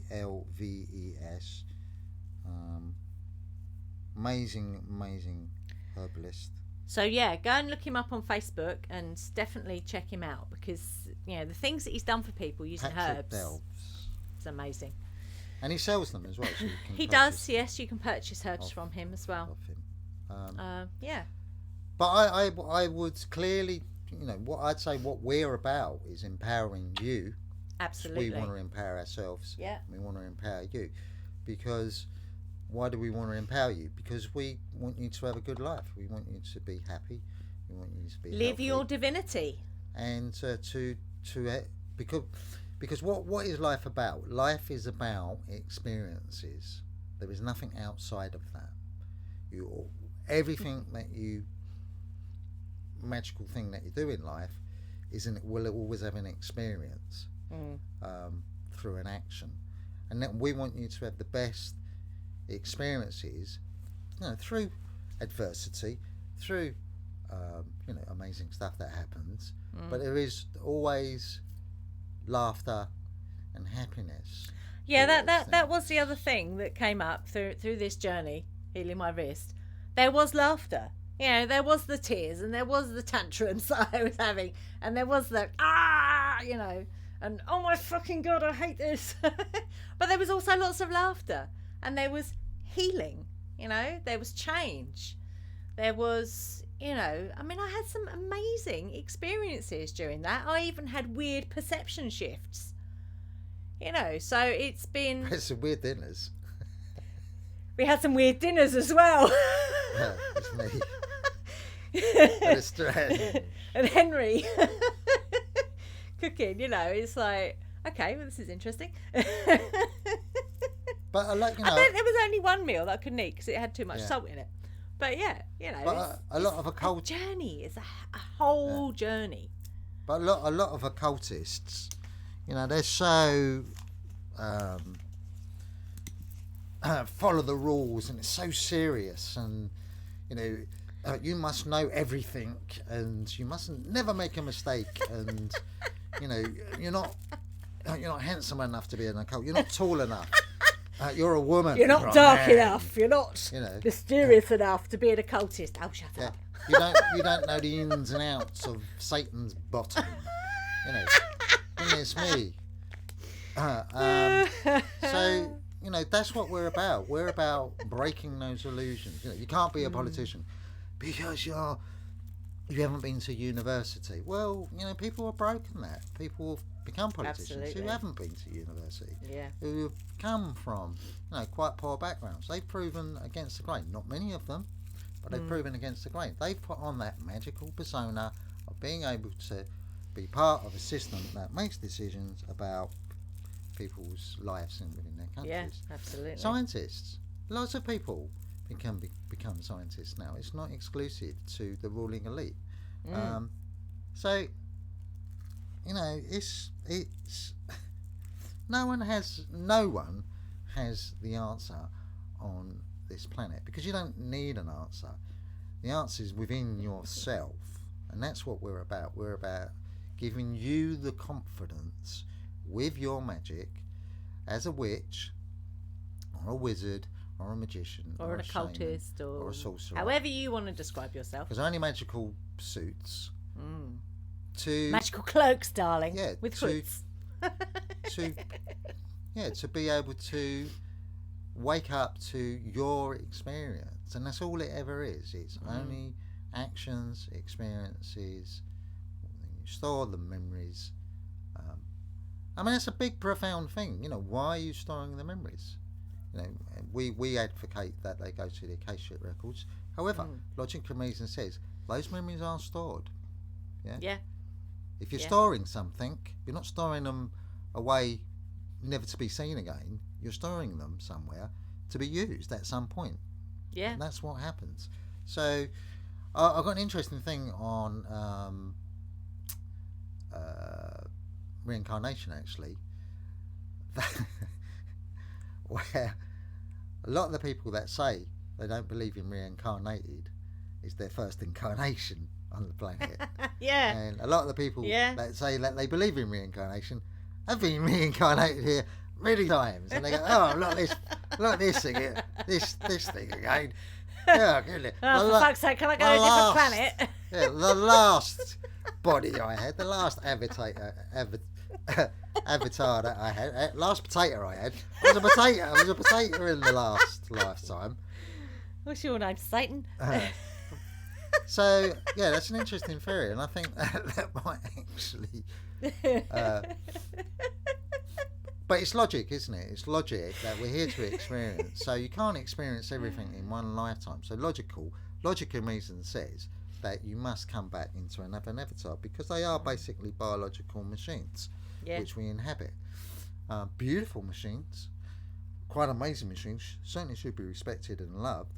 Amazing herbalist. So yeah, go and look him up on Facebook and definitely check him out, because the things that he's done for people using Patrick herbs, Delves. it's amazing. And he sells them as well. So you can He does, yes. You can purchase herbs from him as well. Of him. Yeah. But I would clearly, what I'd say, what we're about is empowering you. Absolutely. We want to empower ourselves. Yeah. We want to empower you, because why do we want to empower you? Because we want you to have a good life. We want you to be happy. We want you to be live healthy. your divinity. And because what is life about? Life is about experiences. There is nothing outside of that. Everything that magical thing that you do in life will always have an experience through an action, and then we want you to have the best experiences, through adversity, through amazing stuff that happens, but there is always laughter and happiness. Yeah, that was the other thing that came up through this journey, healing my wrist. There was laughter. There was the tears, and there was the tantrums that I was having, and there was the and oh my fucking God, I hate this. But there was also lots of laughter, and there was healing. There was change. There was, I had some amazing experiences during that. I even had weird perception shifts. So it's been. It's some weird dinners. We had some weird dinners as well. Yeah, it's me. And Strand. And Henry cooking, it's like, okay, well, this is interesting. But I bet there was only one meal that I couldn't eat because it had too much salt in it. But yeah, but a lot of occult journey. It's a whole journey. But a lot of occultists, they're so follow the rules, and it's so serious, and you must know everything, and you mustn't never make a mistake, and you're not handsome enough to be an occult. You're not tall enough. You're a woman. You're not dark enough. You're not mysterious enough to be an occultist. Oh, shut up. You don't know the ins and outs of Satan's bottom. It's me. So that's what we're about. We're about breaking those illusions. You can't be a politician because you haven't been to university. Well, people have broken that. People have become politicians who haven't been to university. Yeah. Who have come from quite poor backgrounds. They've proven against the grain. Not many of them, but they've proven against the grain. They've put on that magical persona of being able to be part of a system that makes decisions about people's lives and within their countries. Yeah, absolutely. Scientists. Lots of people become scientists now. It's not exclusive to the ruling elite. So it's no one has the answer on this planet, because you don't need an answer. The answer is within yourself, and that's what we're about. We're about giving you the confidence with your magic as a witch or a wizard or a magician or an occultist or a sorcerer, however you want to describe yourself, because only magical suits to magical cloaks, darling, yeah, with hoods to be able to wake up to your experience, and that's all it ever is. It's only actions, experiences. You store the memories. It's a big, profound thing. Why are you storing the memories? We advocate that they go to the Akashic records. However, logic and reason says those memories are stored. Yeah. If you're storing something, you're not storing them away, never to be seen again. You're storing them somewhere to be used at some point. Yeah. And that's what happens. So, I've got an interesting thing on reincarnation, actually, where a lot of the people that say they don't believe in reincarnated is their first incarnation. on the planet. Yeah. And a lot of the people that say that they believe in reincarnation have been reincarnated here many times, and they go, "Oh, look at this thing, here. this thing again." Yeah, goodness. Oh, for fuck's sake, can I go to a different planet? Yeah, the last body I had, the last avatar that I had, last potato I had, I was a potato in the last lifetime. What's your name, Satan? So, yeah, that's an interesting theory, and I think that might actually... but it's logic, isn't it? It's logic that we're here to experience. So you can't experience everything in one lifetime. So logic and reason says that you must come back into another avatar, because they are basically biological machines, which we inhabit. Beautiful machines, quite amazing machines, certainly should be respected and loved.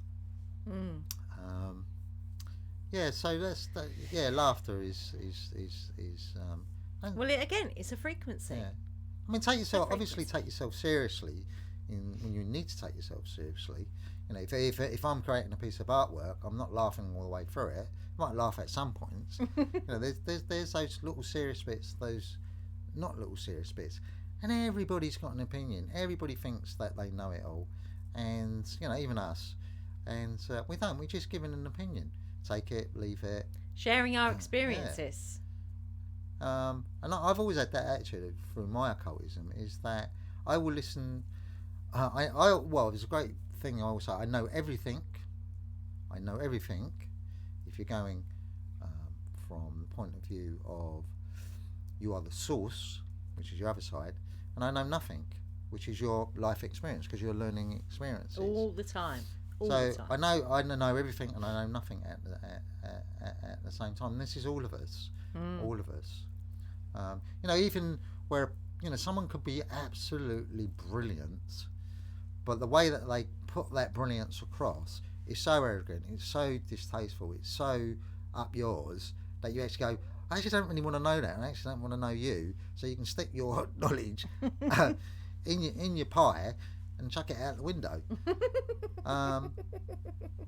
So laughter is well, it's a frequency. Yeah. I mean, take yourself seriously when you need to take yourself seriously. You know, if I'm creating a piece of artwork, I'm not laughing all the way through it. I might laugh at some points. You know, there's those little serious bits, those not little serious bits, and everybody's got an opinion. Everybody thinks that they know it all, and you know, even us, and we don't. We're just giving an opinion. Take it, leave it. Sharing our experiences. Yeah. And I've always had that attitude through my occultism, is that I will listen. It's a great thing. Also, I know everything. If you're going from the point of view of you are the source, which is your other side, and I know nothing, which is your life experience, because you're learning experiences all the time. I know everything, and I know nothing at the same time. And this is all of us. All of us. You know, even where, you know, someone could be absolutely brilliant, but the way that they put that brilliance across is so arrogant, it's so distasteful, it's so up yours, that you actually go, I actually don't really want to know that, and I actually don't want to know you, so you can stick your knowledge in your pie and chuck it out the window.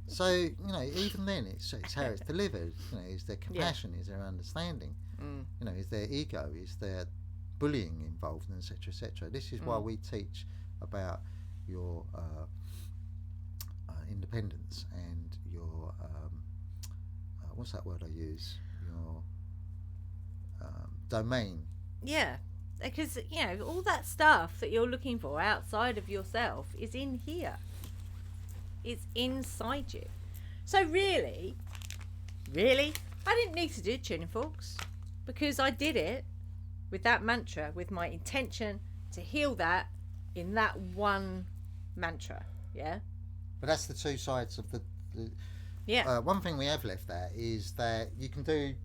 So, you know, even then, it's how it's delivered. You know, is there compassion? Is there understanding? You know, is there ego? Is there bullying involved, and etc., etc.? This is why we teach about your independence and your what's that word I use? Your domain. Yeah. Because, you know, all that stuff that you're looking for outside of yourself is in here. It's inside you. So really, I didn't need to do tuning forks, because I did it with that mantra, with my intention to heal that in that one mantra. Yeah? But that's the two sides of the one thing we have left there is that you can do...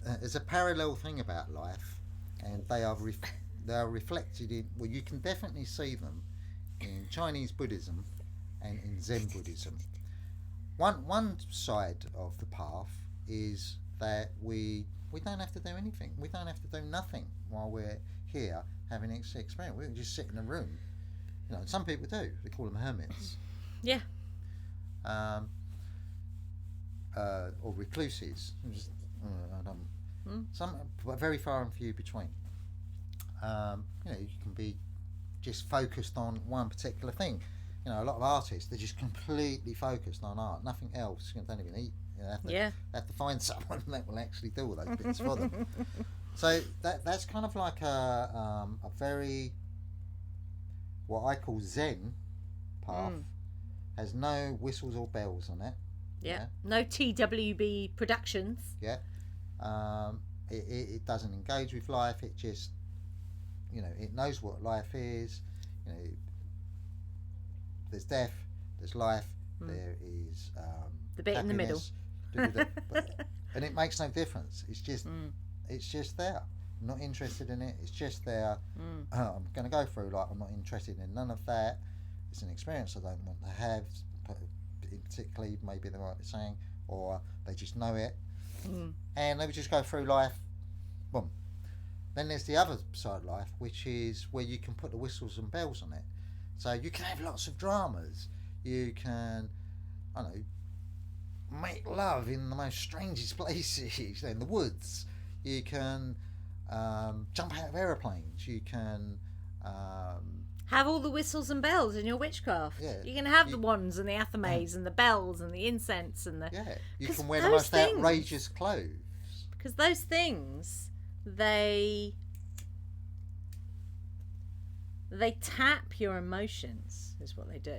there's a parallel thing about life, and they are reflected in... Well, you can definitely see them in Chinese Buddhism and in Zen Buddhism. One side of the path is that we don't have to do anything. We don't have to do nothing while we're here having an experience. We can just sit in a room. You know, some people do. They call them hermits. Yeah. Or recluses. Just, some, but very far and few between. You know, you can be just focused on one particular thing. You know, a lot of artists, they're just completely focused on art, nothing else. You know, don't even eat. You know, they have to find someone that will actually do all those bits for them. So that's kind of like a very, what I call Zen path. Has no whistles or bells on it. Yeah. No TWB productions. Yeah. It doesn't engage with life. It just, you know, it knows what life is. You know, there's death, there's life, there is the bit in the middle. And it makes no difference. It's just there. I'm not interested in it. It's just there. I'm going to go through like I'm not interested in none of that. It's an experience I don't want to have, particularly maybe they might be saying, or they just know it, and they would just go through life. Boom. Then there's the other side of life, which is where you can put the whistles and bells on it. So you can have lots of dramas. You can, I don't know, make love in the most strangest places. You know, in the woods. You can jump out of aeroplanes. You can have all the whistles and bells in your witchcraft. Yeah, you can have the wands and the athames and the bells and the incense and the. Yeah, you can wear the most outrageous clothes. Because those things, they tap your emotions. Is what they do.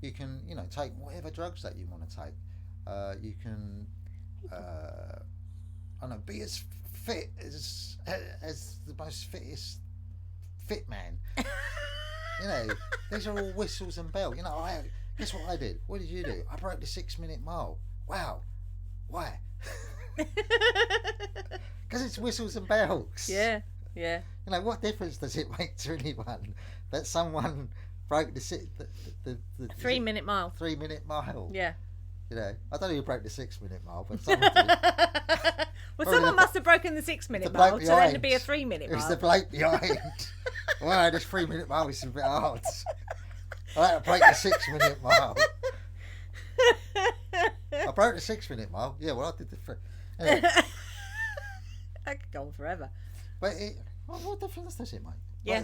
You can, take whatever drugs that you want to take. You can, I don't know, be as fit as the most fit man. These are all whistles and bells. Guess what I did? What did you do? I broke the 6-minute mile. Wow. Why? Because it's whistles and bells. Yeah. What difference does it make to anyone that someone broke the 3-minute mile. 3-minute mile. Yeah. I don't know who broke the 6-minute mile, but someone did. Well, someone must have broken the 6-minute mile to then be a 3-minute mile. It was the bloke behind. Well, this 3-minute mile is a bit hard. I had to break the 6-minute mile. I broke the 6-minute mile. Yeah, well, I did the. Anyway. That could go on forever. But what difference does it make? Yeah.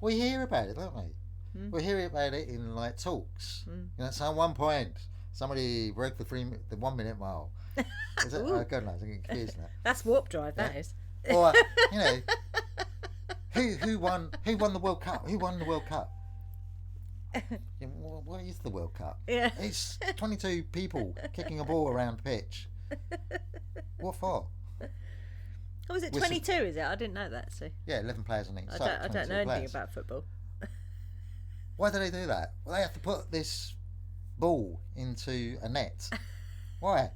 We hear about it, don't we? We hear about it in talks. So at one point, somebody broke the 1-minute mile. Is it? Oh, God knows, I'm getting confused now. That's warp drive. That is. Or who won the World Cup? Who won the World Cup? What is the World Cup? Yeah. It's 22 people kicking a ball around the pitch. What for? Oh, was it 22? Is it? I didn't know that. So. Yeah, 11 players on each side. I don't know anything about football. Why do they do that? Well, they have to put this ball into a net. Why?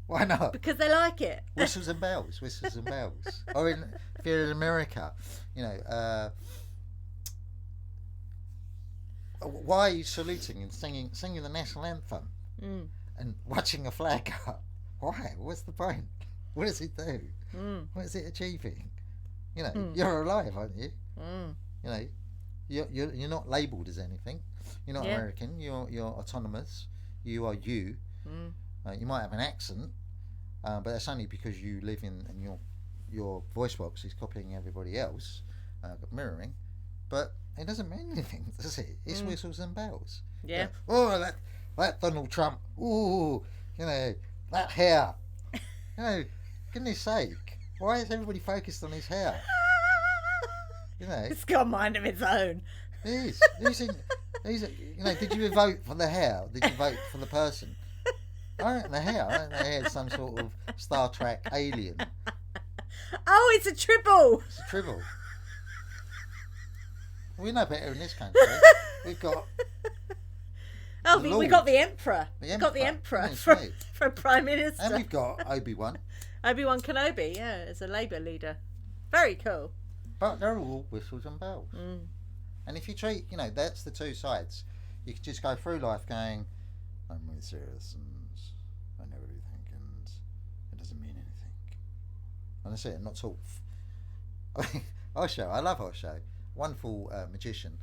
Why not? Because they like it. Whistles and bells. Or if you're in America, why are you saluting and singing the national anthem and watching a flag up? Why? What's the point? What does it do? What is it achieving? You're alive, aren't you? You're not labelled as anything. You're not American. You're autonomous. You are you. You might have an accent, but that's only because you live in and your voice box is copying everybody else, mirroring. But it doesn't mean anything, does it? It's whistles and bells. Yeah. Oh, that Donald Trump. Ooh, that hair. Goodness sake, why is everybody focused on his hair? It's got a mind of its own. It is. Did you vote for the hair? Did you vote for the person? I reckon the hair is some sort of Star Trek alien. Oh, it's a tribble. It's a tribble. We know better in this country. We've got. Oh, we got the Emperor. We got the Emperor for Prime Minister. And we've got Obi-Wan. Obi-Wan Kenobi, yeah, as a Labour leader. Very cool. But they're all whistles and bells. And if you treat, that's the two sides. You could just go through life going, I'm really serious and I know everything and it doesn't mean anything. And that's it, not at all. Osho, I love Osho. Wonderful magician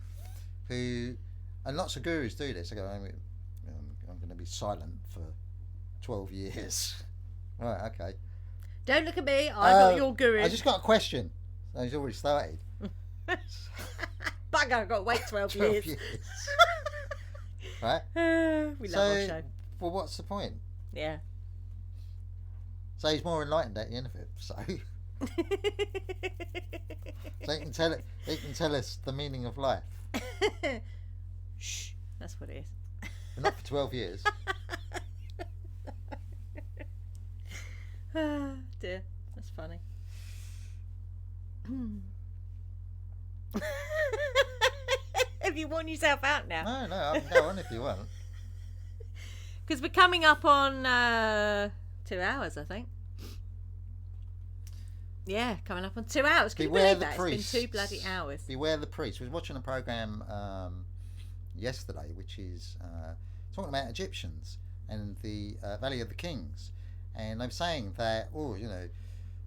who, and lots of gurus do this. They go, I'm going to be silent for 12 years. Right, okay. Don't look at me, I'm not your guru. I just got a question. So he's already started. Bugger, I've got to wait 12 years. Right? We love Osho. Well, what's the point? Yeah. So he's more enlightened at the end of it. So he can tell us the meaning of life. Shh. That's what it is. But not for 12 years. Oh, dear. That's funny. Have you worn yourself out now? No, I can go on if you want. Because we're coming up on 2 hours, I think. Yeah, coming up on 2 hours. Can you believe that? It's been 2 bloody hours. Beware the priest. We was watching a programme yesterday, which is talking about Egyptians and the Valley of the Kings. And they were saying that,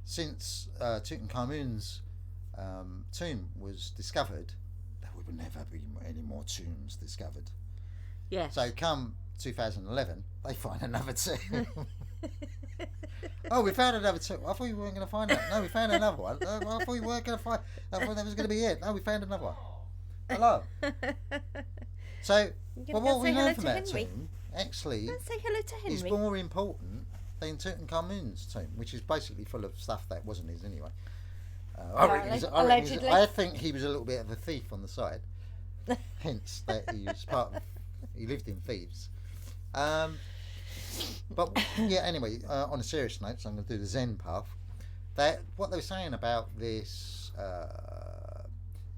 since Tutankhamun's tomb was discovered, there will never be any more tombs discovered. Yes. So come 2011, they find another tomb. Oh, we found another tomb. I thought you weren't going to find that. No, we found another one. I thought you weren't going to find. I thought that was going to be it. No, we found another one. Hello. So, well, what we learned from that tomb actually Let's say hello to Henry. is more important than Tutankhamun's tomb, which is basically full of stuff that wasn't his anyway. Allegedly. I think he was a little bit of a thief on the side. Hence, that he was he lived in Thieves. But yeah, anyway, on a serious note, so I'm going to do the Zen path. What they were saying about this,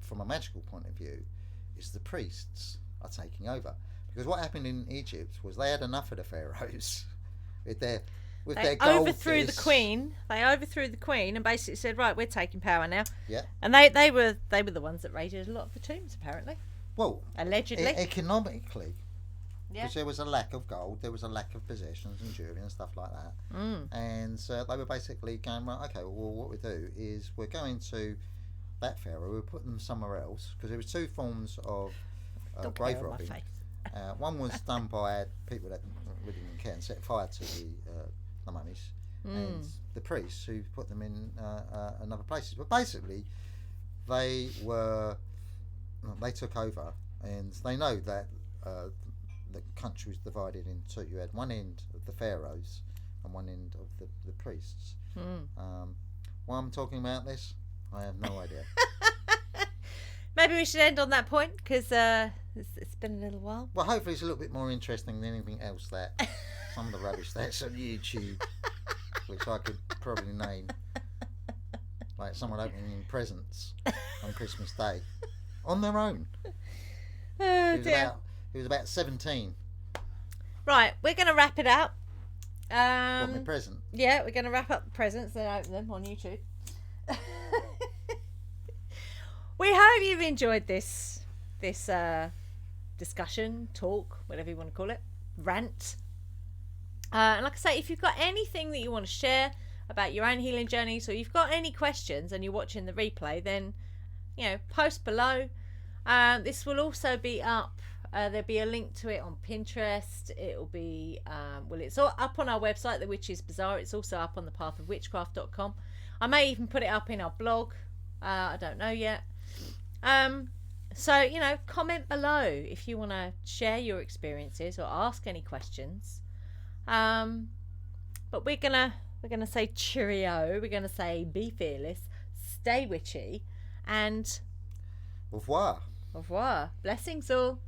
from a magical point of view, is the priests are taking over. Because what happened in Egypt was they had enough of the pharaohs with their They gold overthrew the discs. queen. They overthrew the queen and basically said, "Right, we're taking power now." Yeah. And they were the ones that raided a lot of the tombs, apparently, Well, allegedly. economically, Yeah. because there was a lack of gold, there was a lack of possessions and jewelry and stuff like that. And so they were basically going, right, okay, well, what we do is we're going to that pharaoh, we'll put them somewhere else, because there was two forms of Don't grave care on my robbing. face. One was done by people that really didn't care and set fire to the mummies, and the priests who put them in another places. But basically, they took over, and they know that the country was divided in two. You had one end of the pharaohs and one end of the priests. Why I'm talking about this, I have no idea. Maybe we should end on that point because it's been a little while. Well, hopefully it's a little bit more interesting than anything else that some of the rubbish that's on YouTube, which I could probably name, like someone opening presents on Christmas Day on their own. Oh, He dear. was about 17. Right, we're going to wrap it up. Got me present. Yeah, we're going to wrap up the presents and open them on YouTube. We hope you've enjoyed this discussion, talk, whatever you want to call it, rant. And like I say, if you've got anything that you want to share about your own healing journeys, or you've got any questions and you're watching the replay, then post below. This will also be up. There'll be a link to it on Pinterest. It'll be it's all up on our website, The Witch is Bizarre. It's also up on thepathofwitchcraft.com. I may even put it up in our blog. I don't know yet. So comment below if you want to share your experiences or ask any questions. But we're gonna say cheerio. We're gonna say be fearless, stay witchy, and Au revoir. au revoir. Blessings all.